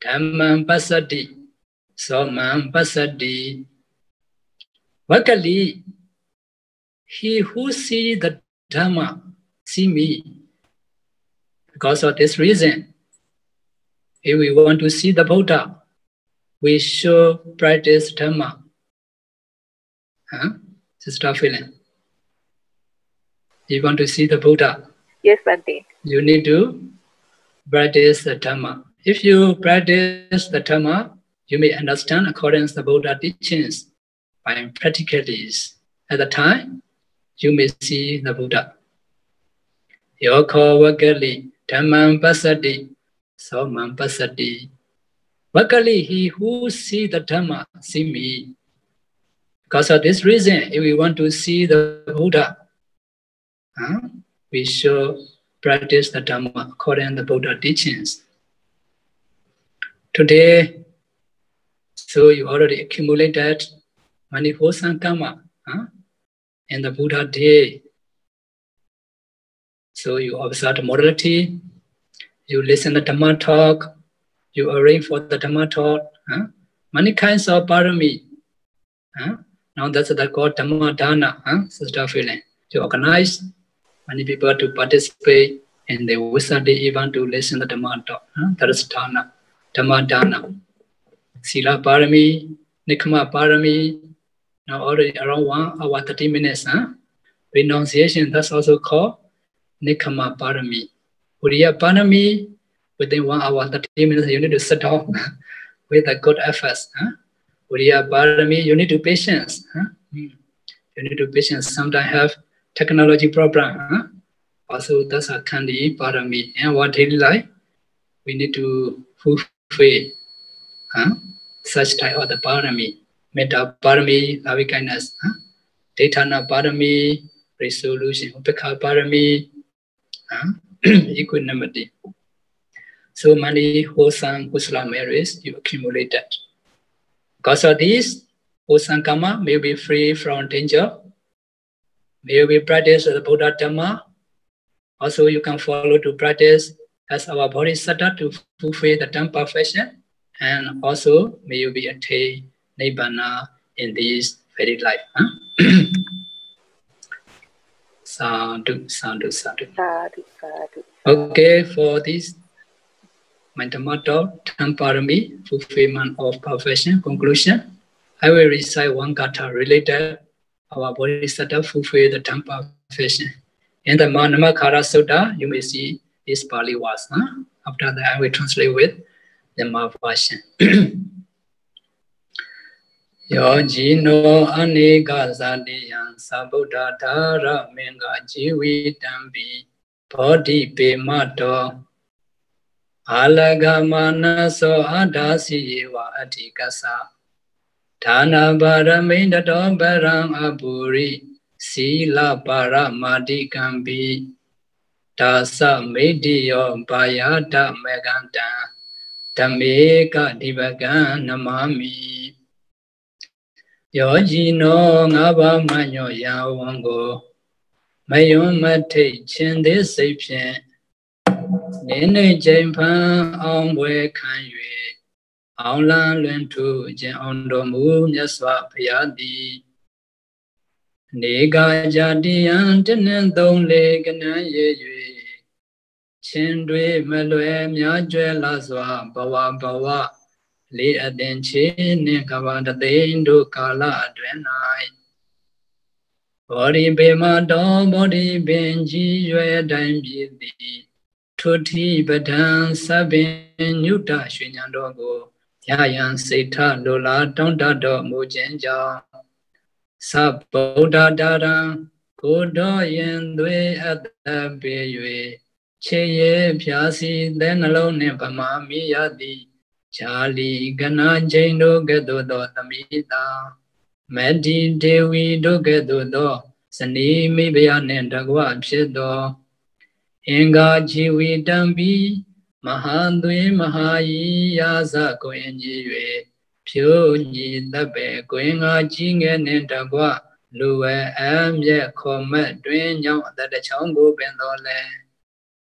Dhammam Pasadi, Somam Pasadi. Vakali, he who sees the Dhamma, see me. Because of this reason, if we want to see the Buddha, we should practice Dhamma. Sister Philem, you want to see the Buddha? Yes, Bhante. You need to practice the Dhamma. If you practice the Dhamma, you may understand according to the Buddha teachings by practicalities. At the time, you may see the Buddha. Yoko Vakali, Dhammam Pasadi, Somam Pasadi. Vakali, he who sees the Dhamma, see me. Because of this reason, if we want to see the Buddha, we should practice the Dhamma according to the Buddha teachings. Today, so you already accumulated manifold karma in the Buddha day. So you observe the morality, you listen to the Dhamma talk, you arrange for the Dhamma talk, many kinds of parami. Now that's called Dhamma Dana, Sister Philem. You organize many people to participate in the Vesak day event to listen to the Dhamma talk. That is Dana, Dhamma Dana. Sila Parami, Nikama Parami. Now already around 1 hour 30 minutes. Renunciation, that's also called Nikama Parami. Uriya Parami, within 1 hour 30 minutes, you need to sit down with a good efforts. Uriya Parami, you need to patience. You need to patience. Sometimes have technology problem. Also, that's a Kandi Parami. In our daily life, we need to fulfill such type of the Parami. Metta Parami, loving kindness. Daytana Parami, resolution. Upekha Parami, equanimity. So many wholesome kusala merits you accumulated. Because of this, wholesome karma may be free from danger. May we practice the Buddha Dhamma. Also, you can follow to practice as our bodhisattva to fulfill the Dhamma perfection. And also, may you be attained Nibbana in this very life. Sadhu, sadhu, sadhu. Okay, for this Dhamma Dhamparami, fulfillment of perfection, conclusion, I will recite one gatha related our bodhisattva fulfill the Dhamma perfection. In the Dhammasāra Sutta, you may see this Pali words. After that, I will translate with the Dhamma version. Yojino aneka zadiyan sabuddha dhara menga jivitambi bodhi pemato alagamanaso adasi eva adhikasa dhana baramindato barang aburi sila paramadhikambi dasa mediyo bayada meganta dhammeka divagan namami. Yojino ngaba manyo yawango mayon mate chinde sepien nene jempan onwe kanyue onlan lentu jen ondo mu nyaswa payadi nega jadiyan tenen dongle ganan yeyue chindwe melwe myajwe laswa bawa bawa Li adenche ne kavada dendo kala adrenai. Body bema do body benji yue daim bidi. Tuti badan sabin yuta shinyandogo. Yayan sita lola donda do mujenja. Saboda daran kodo yendwe adabe yue. Cheye pyasi denalo ne pama miyadi. Charlie Gana Jano Gado do Tamita Medi Dewi do Gado do Sani Mibian and Dagwa Pshedo Inga Jiwi Dambi Mahandwe Mahai Yaza Koenjiwe Pyo Ni Dabe Koenga Jingen and Dagwa Lue Am Ye Comet Dwayne Young that the Chongo Bendole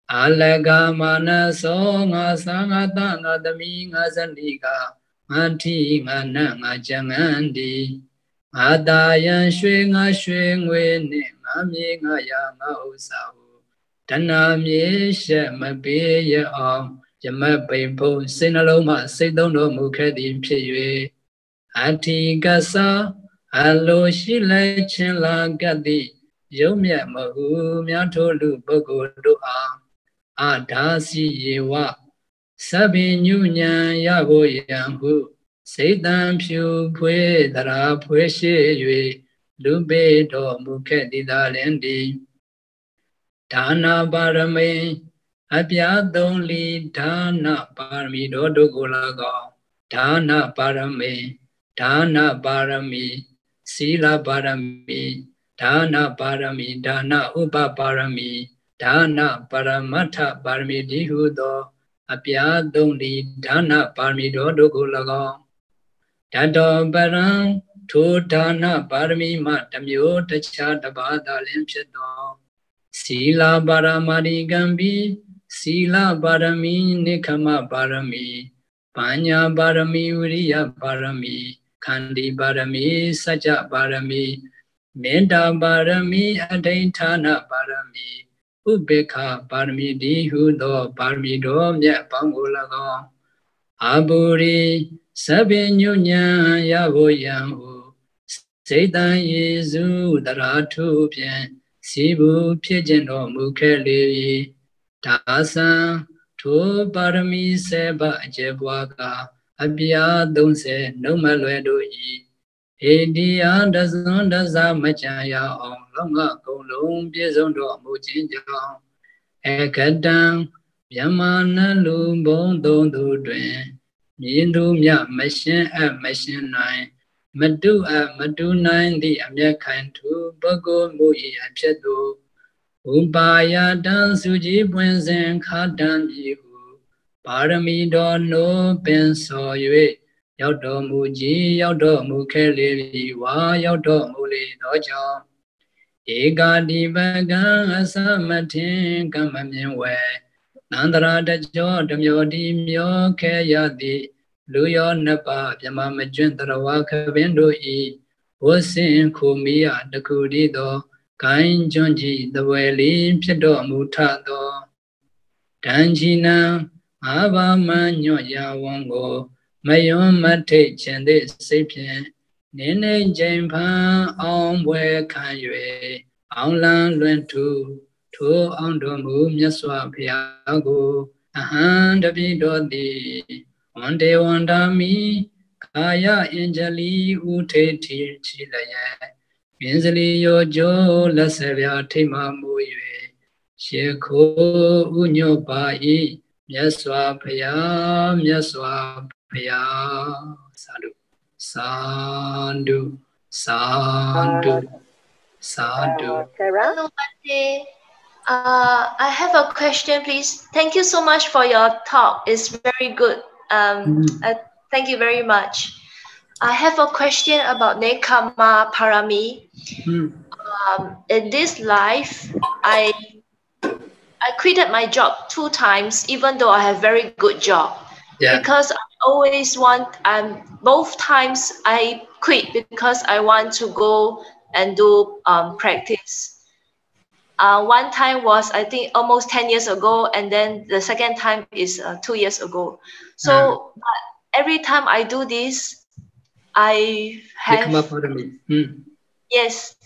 Alaga mana songa sanga tanga dami nga sandika Mati nga na nga jangandi Adayan shwe nga shwe ngwe ne nga mi nga ya nga usahu Dana mi she mabe ye ong Jama bimpo sinaloma sidono mukhedi piyue Ati gasa alo shile chinla gadi Yomya mahu myatolu bogo doa Adasi yewa Sabi nyunya yabo yambu Seidan pyu pwe dara pwe she yue Lube do mukhe didalendi Dana barame Abhyadon li dana parami do dogolaga Dana barame Dana barami Sila barami Dana barami Dana upa barami Dana Paramatha Parami Hudo Apya Dondi Dana Parami Dogolaga Dado Baran To Dana Parami Matamyo Tacha Dabada Limchedo Sila Baramari Gambi Sila Barami Nikama Barami Panya Barami Uriya Barami Kandi Barami Saja Barami Menda Barami Adaitana Barami Ubeka Parami di Hudo Parami do Mya Pangulago Aburi Sabinyunya Yavoyamu Seidan Yezu Daratu Pien Sibu Piejeno Mukeli Dasa To Parami Seba Jebwaga Abia Donse No Malwedo E Edia Dazon Daza Machaya on Longa Golum Biezondo Mujinja Ekadang Yamana Lumbon Dondo Dwen Yindu Mya Machine at Machine 9 Madu at Madu 9 the American to Bago Mui and Chedo Upaya dan suji puensen khadan bihu Parami do no penso yue Yaudo muji yaudo mukele wa yaudo muli dojo Ega di bagang asamatin kamamyen we Nandara dajo damyo di myo ke yadi Luyo napa pyama majwentara wa kabendo I Osin kumiya dakudi do Kain jonji the weli pido mutado Danjina ava manyo yawango Mayon mate chende sepien Nene jempa omwe kanyue Aulan luentu To ondomu myaswa piago Ahan dabido di Onde wandami Kaya anjali uteti chilaya Minzali yojo la sevya tima muye Sheko unyo bai Myaswa paya Sadhu Sadhu Sadhu Sadhu Sarah? Hello, Bante. I have a question, please. Thank you so much for your talk. It's very good. Thank you very much. I have a question about Nekama Parami. In this life, I quitted my job 2 times, even though I have very good job. Yeah. Because I always want, both times I quit because I want to go and do practice. One time was, I think, almost 10 years ago, and then the second time is 2 years ago. So every time I do this, I have... Yes.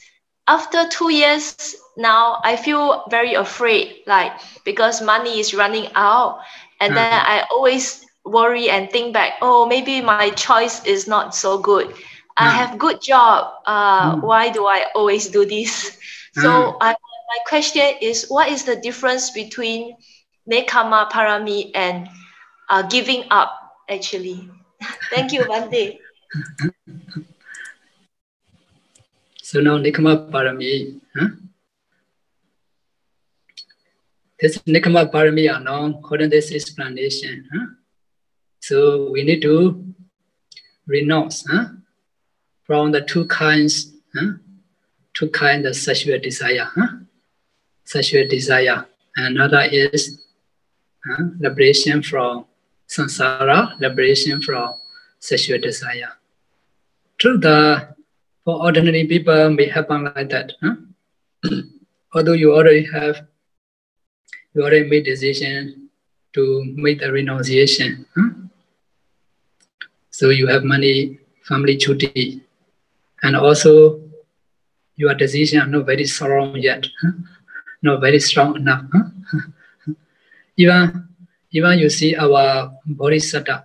After 2 years now, I feel very afraid, like, because money is running out. And then I always worry and think back, oh, maybe my choice is not so good. I have good job. Why do I always do this? So my question is, what is the difference between Nekama Parami and giving up, actually? Thank you, Bante. So now Nekama Parami, this Nekama Parami are known according to this explanation. So we need to renounce from the two kinds of sexual desire. Sexual desire. Another is liberation from samsara, liberation from sexual desire. True, for ordinary people may happen like that. Although you already made decision to make the renunciation. So you have money, family duty, and also your decision are not very strong yet, not very strong enough. Even you see our Bodhisattva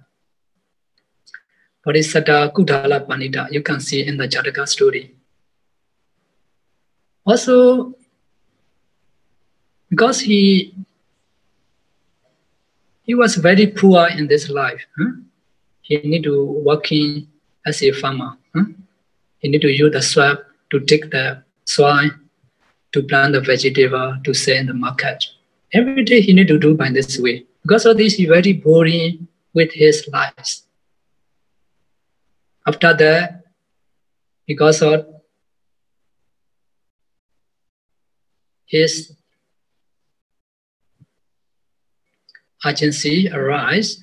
Kudala Panita, you can see in the Jataka story. Also, because he was very poor in this life, he need to working as a farmer. He need to use the swab to take the soil, to plant the vegetable, to sell in the market. Every day he need to do by this way. Because of this, he very boring with his lives. After that, because of his urgency arise,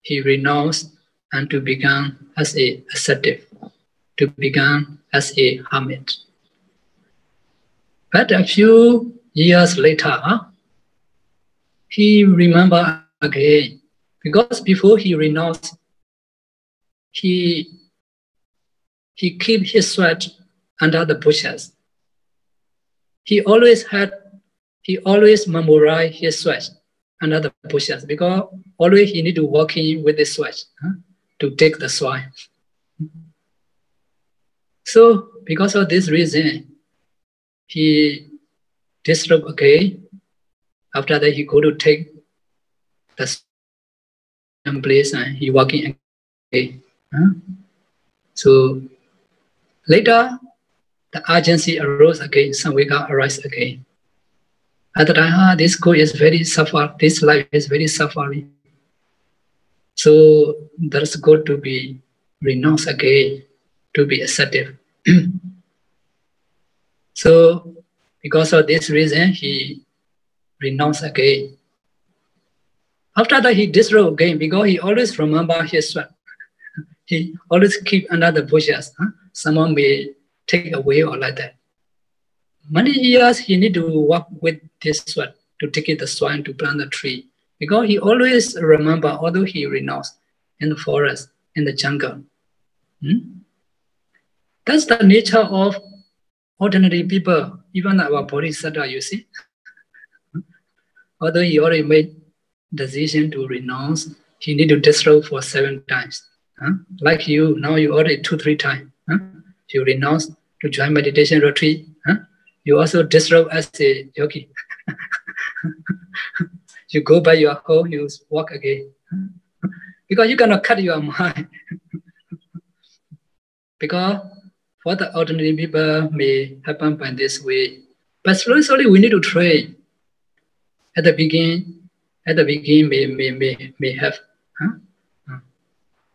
he renounced and to become as a ascetic, to become as a hermit. But a few years later, he remembered again, because before he renounced, he kept his sweat under the bushes. He always memorized his sweat under the bushes, because always he need to walk in with the sweat to take the soil. So because of this reason, he disturbed again. After that, he go to take the place and he walking again. So later, the urgency arose again. Samvega arise again. At the time, this goal is very suffer. This life is very suffering. So there's got to be renounced again, to be assertive. So because of this reason, he renounced again. After that, he disrobed again because he always remember his sweat. He always keep under the bushes. Someone may take away or like that. Many years he need to walk with this sweat to take the soil to plant the tree. Because he always remember, although he renounced in the forest, in the jungle. That's the nature of ordinary people, even our bodhisattva, you see. Although he already made decision to renounce, he need to disrobe for 7 times. Like you, now you already 2-3 times. You renounce to join meditation retreat. You also disrobe as a yogi. You go by your home, you walk again. Because you cannot cut your mind. Because for the ordinary people may happen by this way. But slowly we need to train. At the beginning may have.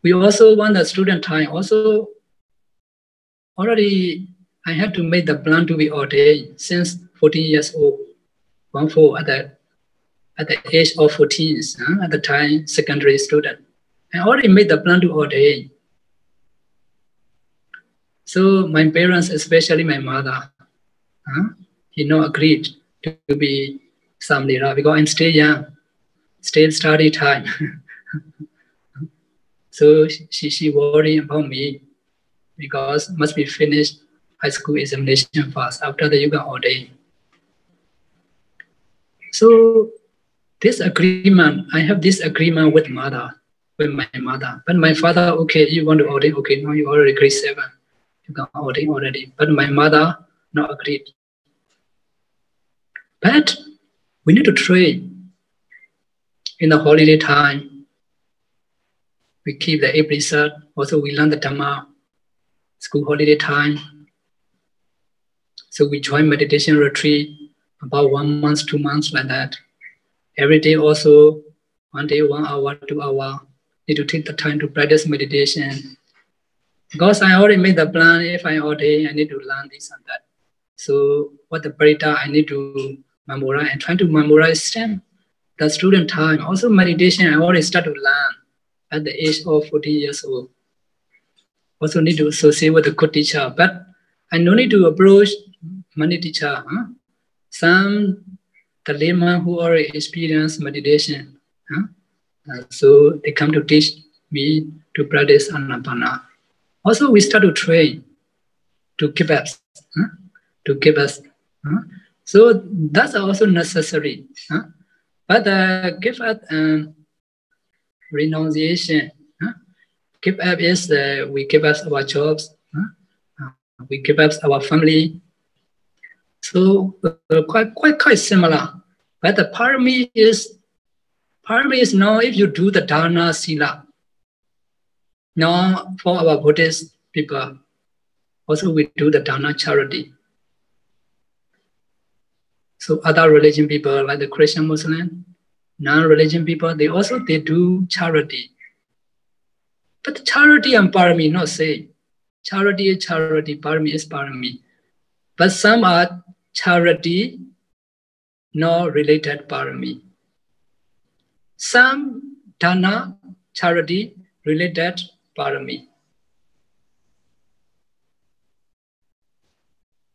We also want the student time. Also, already I had to make the plan to be ordained since 14 years old. 14 at the age of 14, at the time secondary student. I already made the plan to ordain. So my parents, especially my mother, he agreed to be samdhira because I'm still young, still study time. So she worried about me because must be finished high school examination first. After that you can ordain. So this agreement, I have this agreement with my mother. But my father, okay, you want to ordain? Okay, now you already grade 7. You can ordain already. But my mother not agreed. But we need to train. In the holiday time, we keep the episode. Also, we learn the Dhamma. School holiday time. So we join meditation retreat about 1 month, 2 months like that. Every day also, 1 day, 1 hour, 2 hours. Need to take the time to practice meditation. Because I already made the plan, if I ordain, I need to learn this and that. So what the parita I need to memorize and trying to memorize them. The student time, also meditation, I already start to learn at the age of 14 years old. Also need to associate with a good teacher, but I no need to approach many teacher. Some the layman who already experienced meditation. So they come to teach me to practice Anapana. Also, we start to train to keep us. So that's also necessary. But give up renunciation. Give up is we give up our jobs. We give up our family. So quite similar. But the parami is now if you do the dana sila. Now for our Buddhist people, also we do the dana charity. So other religion people like the Christian, Muslim, non-religion people, they do charity. But charity and parami not same. Charity is charity, parami is parami. But some are charity, no related parami. Some dana, charity, related parami.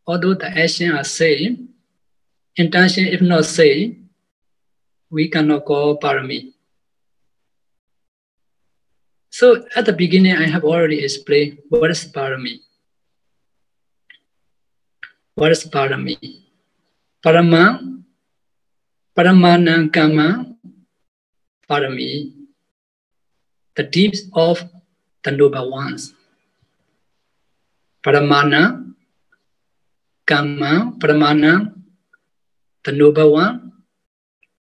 Although the action are same, intention if not same, we cannot call parami. So at the beginning, I have already explained what is parami. What is parami? Paramang, paramanang kama, parami. The deeds of the noble ones. Paramana, kama, paramana, the noble one,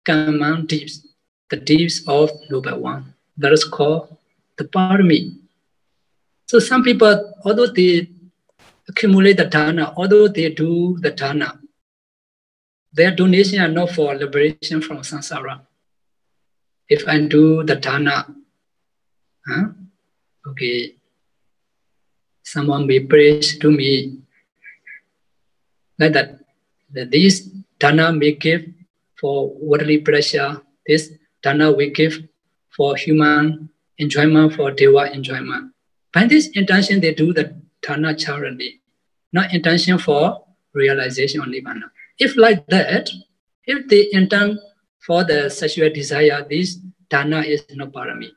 kama, deeds, the deeds of noble one. That is called the parami. So some people, although they accumulate the dana, although they do the dana, their donation are not for liberation from samsara. If I do the dana, okay, someone may praise to me like that. This dana may give for worldly pleasure. This dana we give for human enjoyment, for deva enjoyment. By this intention, they do the dana charity, not intention for realization of nibbana. If like that, if they intend for the sexual desire, this dana is no parami.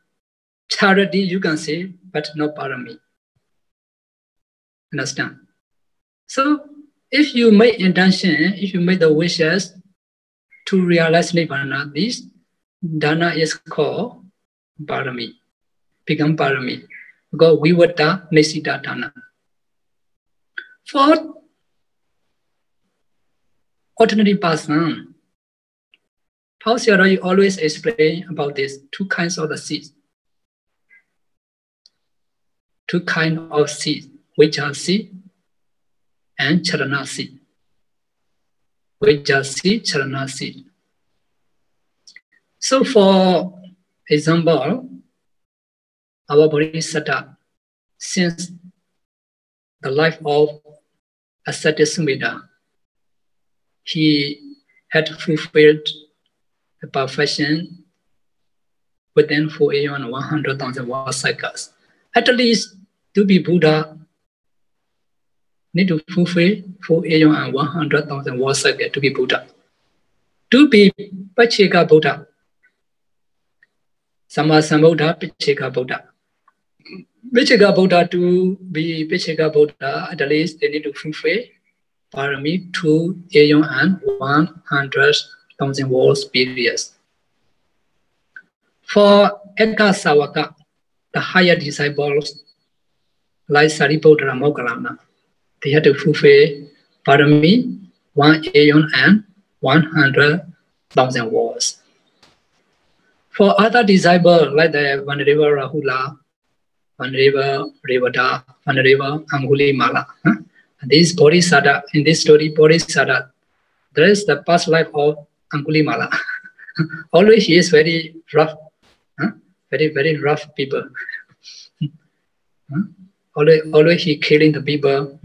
Charity you can say, but no parami. Understand? So if you make intention, if you make the wishes to realize nibbana, this dana is called parami, become parami, because vivata nesita dana. For ordinary person, Pa-Auk always explain about this two kinds of the seeds. Two kinds of seeds, which are seed and charana seed. Which are seed, charana seed. So for example, our Bodhisattva, since the life of ascetic Sumedha, he had fulfilled the perfection within 4 aeons and 100,000 world cycles. At least to be Buddha, need to fulfill 4 aeons and 100,000 world cycles to be Buddha. To be Pacheka Buddha, Sammasambuddha, Pacheka Buddha. Pacheka Buddha, to be Pacheka Buddha, at least they need to fulfill Parami 2 aeons and 100,000 world periods. For Eka Sawaka, the higher disciples, like Sariputta and Moggallana, they had to fulfill Parami 1 aeon and 100,000 worlds. For other disciples, like the Venerable Rahula, Venerable Revata, Venerable Angulimala, this Bodhisattva, in this story, Bodhisattva, there is the past life of Angulimala. Always he is very rough, very rough people. Always he killing the people.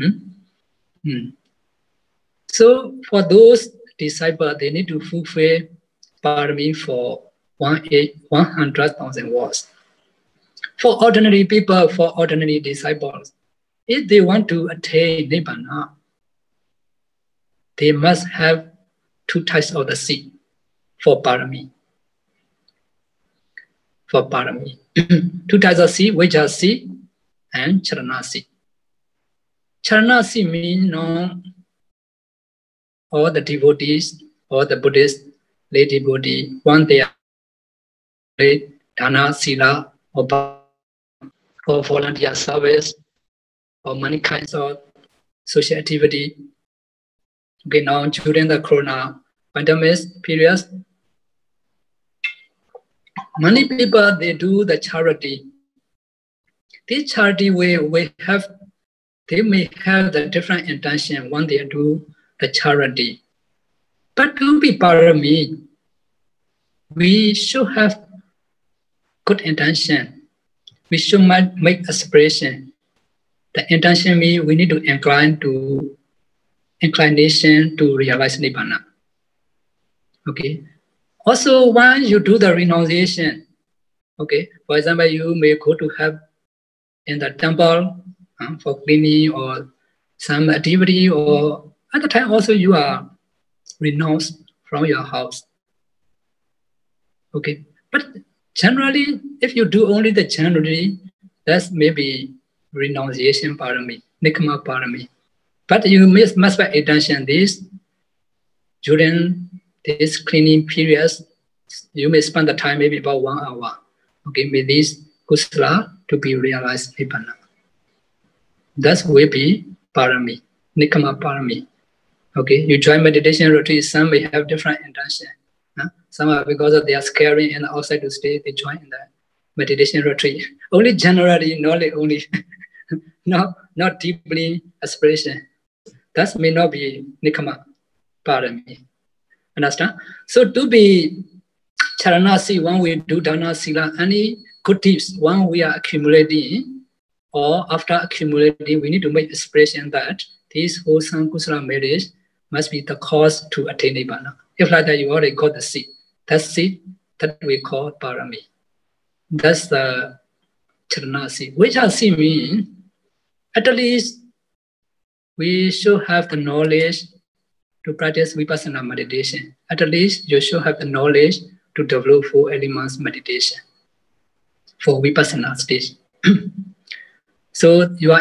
So for those disciples, they need to fulfill parami for 100,000 words. For ordinary people, for ordinary disciples, if they want to attain nibbana, they must have 2 types of the seed for parami. For parami. 2 types of seed, which are seed and charana seed. Charana seed means all the devotees, all the Buddhist lay devotee, want their dana, sila, or volunteer service, or many kinds of social activity. Okay, now during the corona pandemic period, many people, they do the charity. This charity they may have the different intention when they do the charity. But to be parami, we should have good intention. We should make aspiration. The intention means we need to inclination to realize nibbana. Okay. Also, when you do the renunciation, okay, for example, you may go to have in the temple for cleaning or some activity, or at the time also you are renounced from your house. Okay, but generally, if you do only the generally, that's maybe renunciation parami, nikama parami. But you must pay attention this during this cleaning periods. You may spend the time maybe about 1 hour. Okay, with this kusala to be realized nibbana. That will be parami, nikama parami. Okay, you join meditation retreat. Some may have different intention. Some are because of they are scaring and outside to stay, they join the meditation retreat. Only generally, not only, not deeply aspiration. That may not be nikama parami. Understand? So to be charanasi, when we do dana sila, any good tips, when we are accumulating or after accumulating, we need to make expression that this wholesome kusala marriage must be the cause to attain nibbana. If like that, you already got the seed. That seed that we call parami. That's the charanasi. Which I see mean, at least we should have the knowledge to practice vipassana meditation. At least you should have the knowledge to develop 4 elements meditation for vipassana stage. So your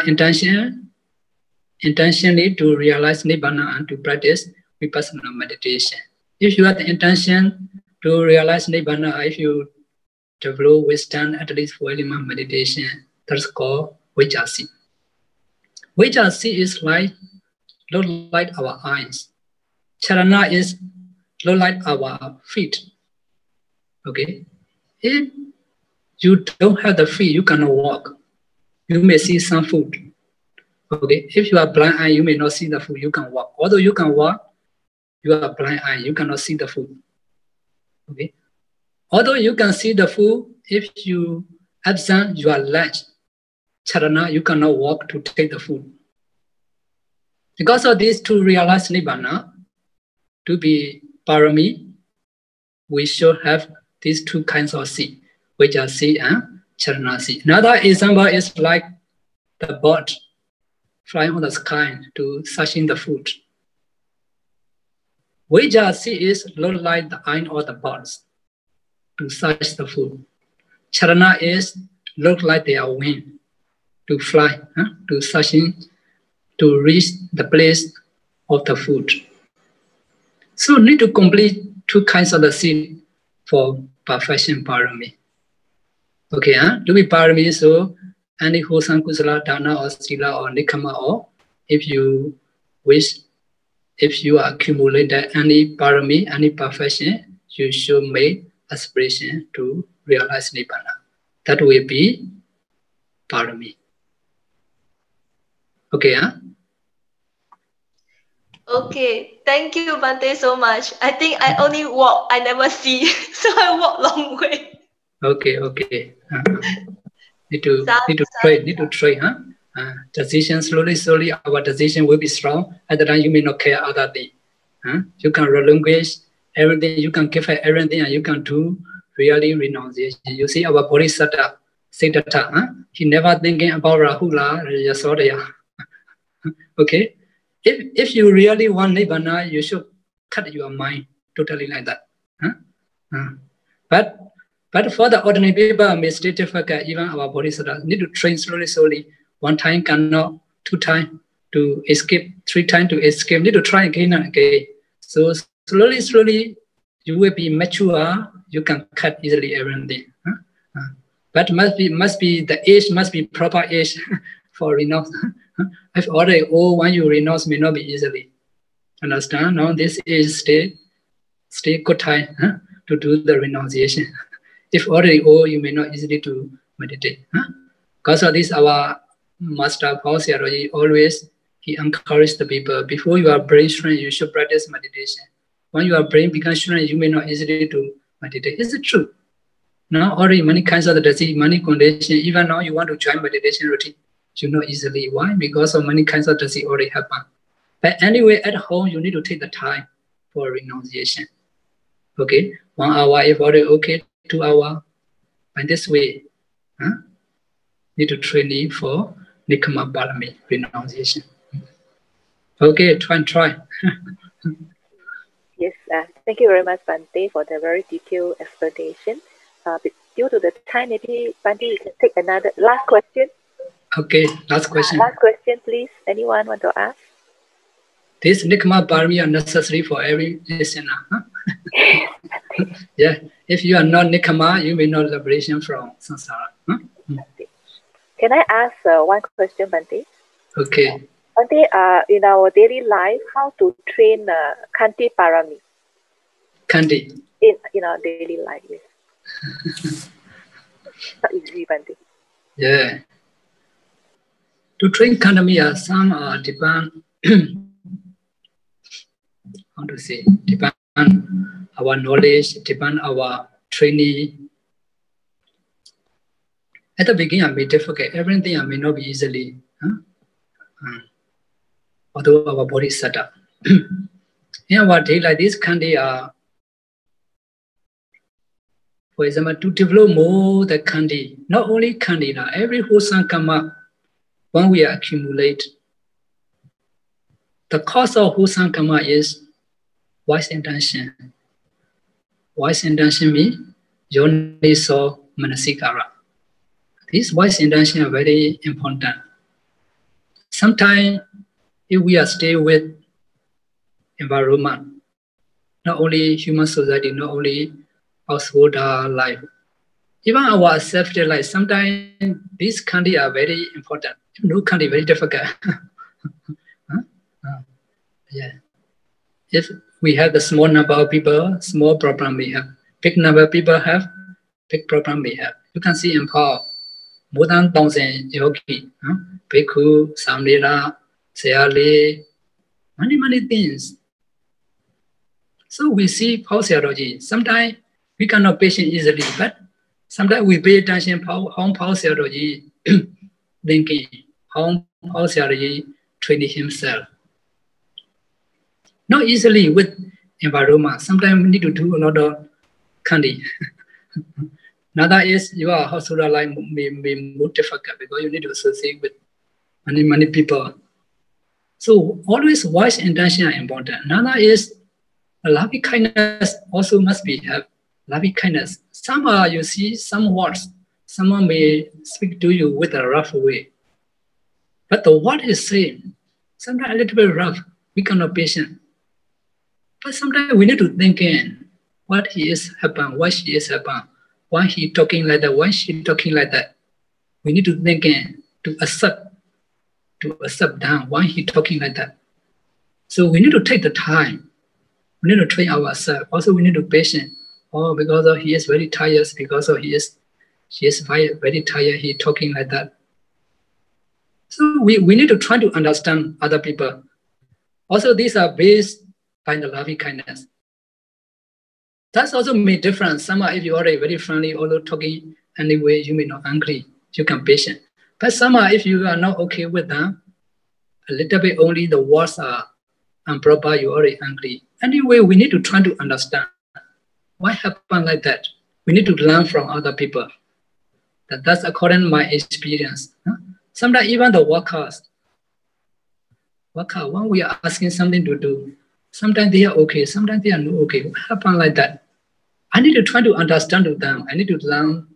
intentionally to realize nibbana and to practice vipassana meditation. If you have the intention to realize nibbana, if you develop wisdom at least 4 element meditation, that's called vijjasi. Vijjasi is like look like our eyes. Charana is look like our feet. Okay, if you don't have the feet, you cannot walk. You may see some food. Okay, if you are blind eye, you may not see the food. You can walk. Although you can walk, you are blind eye. You cannot see the food. Okay, although you can see the food, if you absent your leg, charana, you cannot walk to take the food. Because of this, to realize nibbana, to be parami, we should have these 2 kinds of seed, which are seed and charana seed. Another example is like the bird flying on the sky to searching the food. Vijjasi is look like the eye of the birds to search the food. Charana is look like they are wing to fly, to searching, to reach the place of the food. So need to complete 2 kinds of the seed for perfection parami. Okay, to be parami, so any wholesome kusala, dana or sila or nikama, or if you wish, if you accumulate any parami, any perfection, you should make aspiration to realize nibbana. That will be parami. Okay, Okay, thank you, Bante, so much. I think I only walk, I never see, so I walk long way. Okay. Need to try, Decision slowly, our decision will be strong. At the time, you may not care other thing. You can relinquish everything, you can give everything, and you can do really renunciation. You see our Bodhisattva, Siddhartha, he never thinking about Rahula, Yasodhaya. Okay? If you really want nibbana, you should cut your mind totally like that. But for the ordinary people, mistake difficult, even our bodhisattva need to train slowly. 1 time cannot, 2 times to escape, 3 times to escape, need to try again and again. So slowly, you will be mature, you can cut easily everything. But must be the age must be proper age for renounce. If already old, when you renounce may not be easily. Understand? Now this is stay good time to do the renunciation. If already old, you may not easily to meditate. Because of this, our master Pa-Auk always he encouraged the people, before you are brain strength, you should practice meditation. When your brain becomes strength, you may not easily to meditate. Is it true? Now already many kinds of the disease, many conditions, even now you want to join meditation routine, you know easily. Why? Because of many kinds of disease already happen. But anyway, at home, you need to take the time for renunciation. Okay, 1 hour, if already okay, 2 hours. And this way, need to train for Nikama Parami, renunciation. Okay, try. Yes, thank you very much, Bante, for the very detailed explanation. Due to the time, maybe Bante, you can take another last question. Okay, last question. Last question, please. Anyone want to ask? This Nikama Parami are necessary for every listener. Yeah, if you are not Nikama, you may not liberation from samsara. Can I ask 1 question, Bante? Okay. Bante, in our daily life, how to train Kanti Parami? Kanti. In our daily life, yes. Not easy, Bante. Yeah. To train Kandamiya, some depend, how to say, depend our knowledge, depend our training. At the beginning, I may difficult. Everything I may not be easily. Although our body is set up. In our day like this, candy are, for example, to develop more the candy. Not only candy, every wholesome karma, when we accumulate, the cause of wholesome karma is wise intention. Wise intention means yoni so manasikara. These wise intentions are very important. Sometimes, if we are stay with environment, not only human society, not only household life, even our safety life, sometimes these candy are very important. No candy very difficult. Yeah. If we have the small number of people, small problem we have. Big number of people have, big problem we have. You can see in Pa-Auk, more than 1,000 yogi, Bhikkhu, Samlera, Sayali, many things. So we see Pa-Auk theology. Sometimes we cannot patient easily, but sometimes we pay attention how Pa-Auk theology thinking, how Pa-Auk theology training himself. Not easily with environment. Sometimes we need to do a lot of candy. Another is your household life may be more difficult because you need to associate with many people. So always wise intention are important. Another is loving kindness also must be have loving kindness. Some you see some words, someone may speak to you with a rough way. But the word is same. Sometimes a little bit rough, we cannot patient. But sometimes we need to think in what he is happen, why she is happen, why he talking like that, why she talking like that. We need to think in to accept down why he talking like that. So we need to take the time. We need to train ourselves. Also, we need to be patient. Oh, because of he is very tired, because of she is very tired, he talking like that. So we need to try to understand other people. Also, these are based by the loving kindness. That's also made difference. Some if you are very friendly, although talking anyway, you may not angry, you can patient. But some if you are not okay with them, a little bit only the words are improper, you already angry. Anyway, we need to try to understand why happen like that. We need to learn from other people. That's according to my experience. Sometimes even the workers, when we are asking something to do, sometimes they are okay, sometimes they are not okay. What happened like that? I need to try to understand them. I need to learn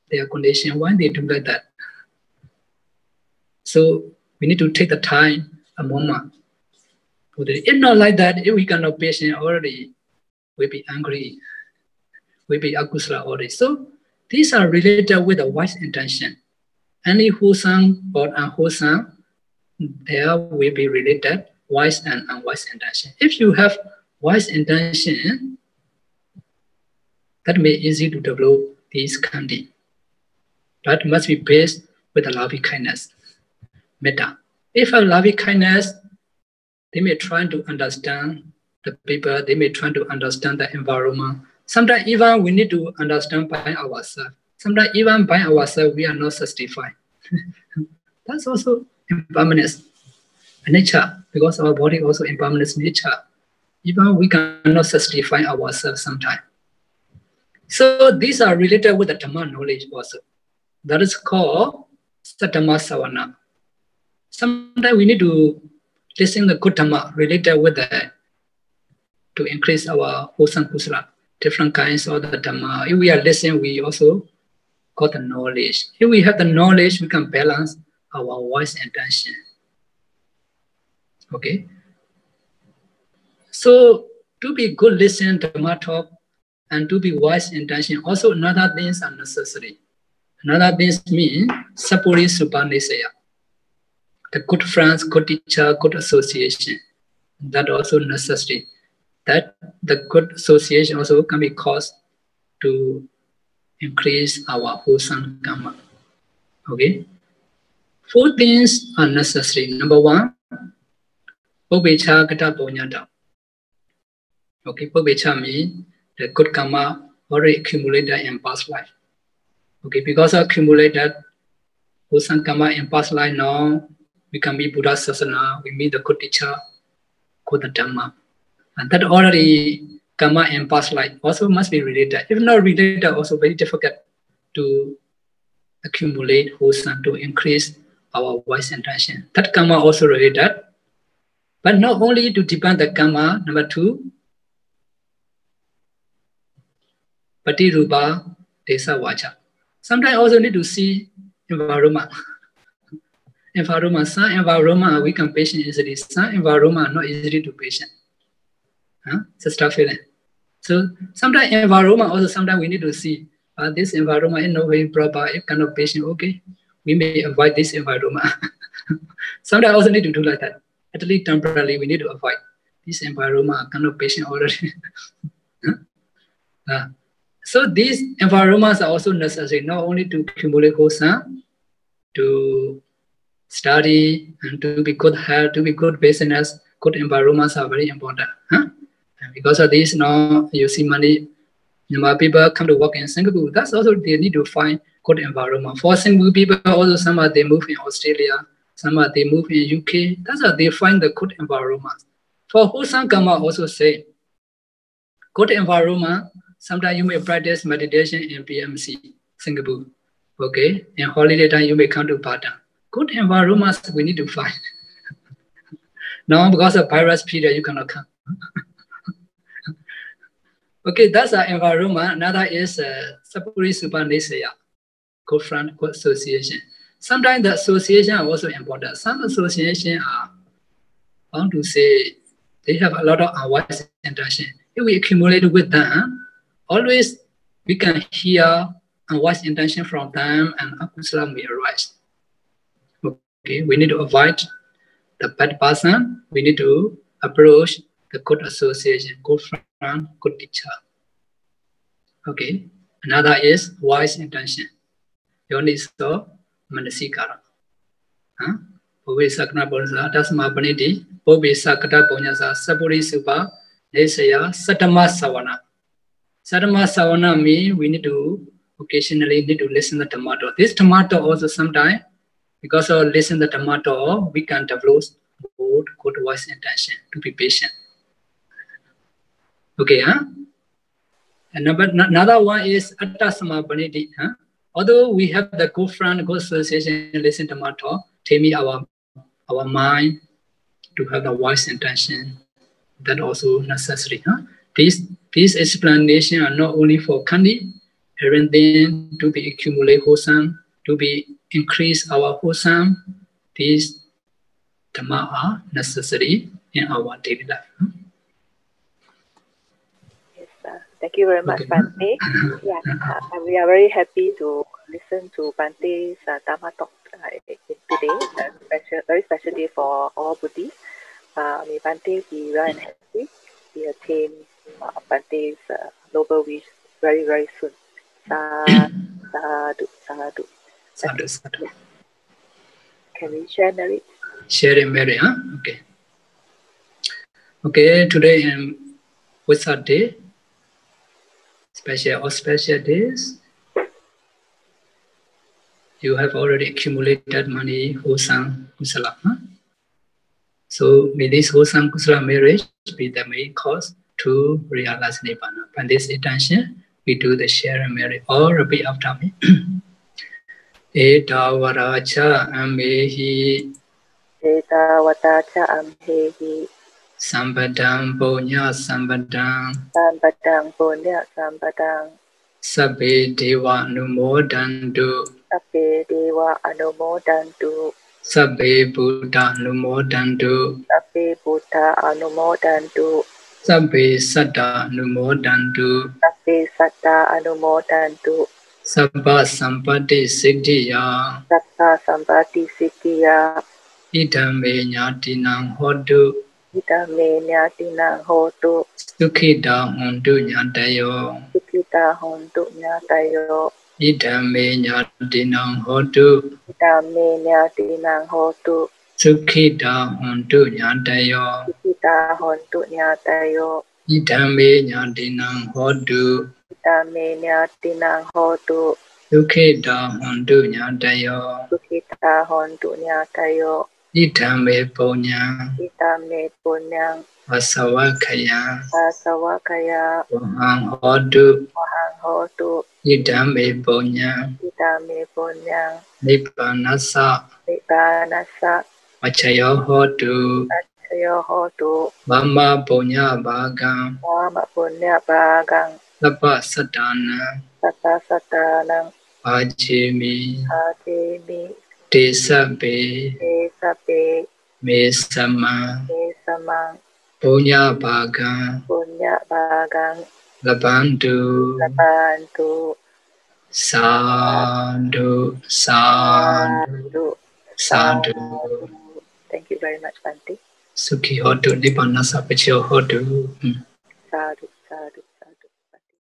their condition, why they do like that. So we need to take the time, a moment. If not like that, if we cannot patient already, we'll be angry, we'll be akusala already. So these are related with a wise intention. Any wholesome or unwholesome, there will be related wise and unwise intention. If you have wise intention, that may be easy to develop this candy. That must be based with a loving kindness, metta. If a loving kindness, they may try to understand the people, they may try to understand the environment. Sometimes even we need to understand by ourselves. Sometimes even by ourselves, we are not satisfied. That's also impermanence, nature, because our body also impermanence nature. Even we cannot satisfy ourselves sometimes. So these are related with the Dhamma knowledge also. That is called Dhammasāra. Sometimes we need to listen the good Dhamma related with that to increase our wholesome kusala, different kinds of the Dhamma. If we are listening, we also got the knowledge. If we have the knowledge, we can balance our wise intention. Okay. So to be good listener to Dhamma talk and to be wise intention, also another things are necessary. Another things mean sapuri supanisaya. The good friends, good teacher, good association. That also necessary. That the good association also can be caused to increase our wholesome karma. Okay. 4 things are necessary. Number 1, Upecha Kata Ponyata. Okay, Pubecha means the good karma already accumulated in past life. Okay, because of accumulated wholesome karma in past life now, we can be Buddha Sasana, we meet the good teacher, good Dhamma. And that already karma in past life also must be related. If not related, also very difficult to accumulate wholesome, to increase our wise intention. That karma also related. But not only to depend the karma, number two, Patirupa Desa Vacha. Sometimes also need to see environment. Environment, some environment we can patient easily, some environment not easily to patient. Sister feeling. So sometimes environment also sometimes we need to see this environment is not very proper, it cannot patient, okay. We may avoid this environment. Sometimes also need to do like that. At least temporarily we need to avoid this environment, cannot patient already. So these environments are also necessary, not only to accumulate wholesome, to study and to be good health, to be good business, good environments are very important. And because of this, now you see many people come to work in Singapore. That's also they need to find good environment. For Singapore people, also some are they move in Australia, some are they move in UK. That's how they find the good environment. For wholesome karma also say, good environment. Sometimes you may practice meditation in PMC, Singapore. Okay, in holiday time you may come to Batam. Good environments we need to find. Now because of virus period you cannot come. Okay, that's our environment. Another is Sapuri Supanisaya, good friend, good association. Sometimes the association are also important. Some association are, I want to say, they have a lot of unwise intention. If we accumulate with them, always we can hear unwise intention from them and akusala may arise. Okay, we need to avoid the bad person. We need to approach the good association, good friend, good teacher. Okay, another is wise intention. Yoniso manasikara. Vesak Dasma Banidi, Vesakata Bonyasa, Sapuri Supa, Nesaya, Satama Savana. Satama Savana means we need to occasionally need to listen to the tomato. This tomato also sometimes, because of listen to the tomato, we can develop good wise intention to be patient. Okay, And another one is Attasama Banidi. Although we have the good friend, good association, listen to tomato, tell me our mind to have the wise intention. That also necessary. These explanations are not only for candy, everything to be accumulate wholesome, to be increase our wholesome. These dhamma are necessary in our daily life. Yes, thank you very much, Bante. We are very happy to listen to Bante's Dhamma talk today. Very special day for all Buddhists. May Bante be well and happy. We attain Bante's noble wish very, very soon. Sadhu, sadhu. Sadhu, sadhu. Can we share merit? Share merit, Okay. Okay, today in Vesak day, special days, you have already accumulated money, wholesome kusala. So may this wholesome kusala marriage be the main cause to realize Nibbana. By this intention, we do the share and merit. All repeat after me. Eta varacha ambehi. Eta vatacha ambehi. Sambadang punya sambadang. Sambadang punya sambadang. Sabbe deva anumodantu. Sabbe deva anumodantu. Sabbe Buddha anumodantu. Sabbe Buddha anumodantu. Sabbe Satta anumodantu. Sabbe Satta anumodantu. Sabba Sampati Siddhiya. Sabba Sampati Siddhiya. Idame Nyatinang Hotu. Idame Nyatinang Hotu. Sukhita Hontu Nyatayo. Sukhita Hontu Nyatayo. Idame Nyatinang Hotu. Idame Nyatinang Hotu. Sukhita Hontu Nyatayo. Sukhita Hontu Nyatayo. Idame Nyadinang Hodu. Idame Nyatinang Hodu. Dukhita Hondu Nyadayo. Dukhita Hondu Nyadayo. Idame Punya. Idame Punyang. Vasavakaya. Vasavakaya. Wahang Hodu. Wahang Hodu. Idame Punya. Idame Punyang. Nippanasa. Nippanasa. Machayo Hodu. Machayo Hodu. Mama Punya Bhagam. Mama Punya Bhagam. Lapa Satana. Lapa Satana. Ajimi. Ajimi. Desabe. Desabe. Mesama. Mesama. Punya Bhagam. Punya Bhagam. Labantu. Labantu. Sadhu. Sadhu. Sadhu. Thank you very much, Bhante. Sukhi Hodu. Nippanasa Pachayo Hodu. Sadhu, sadhu, sadhu.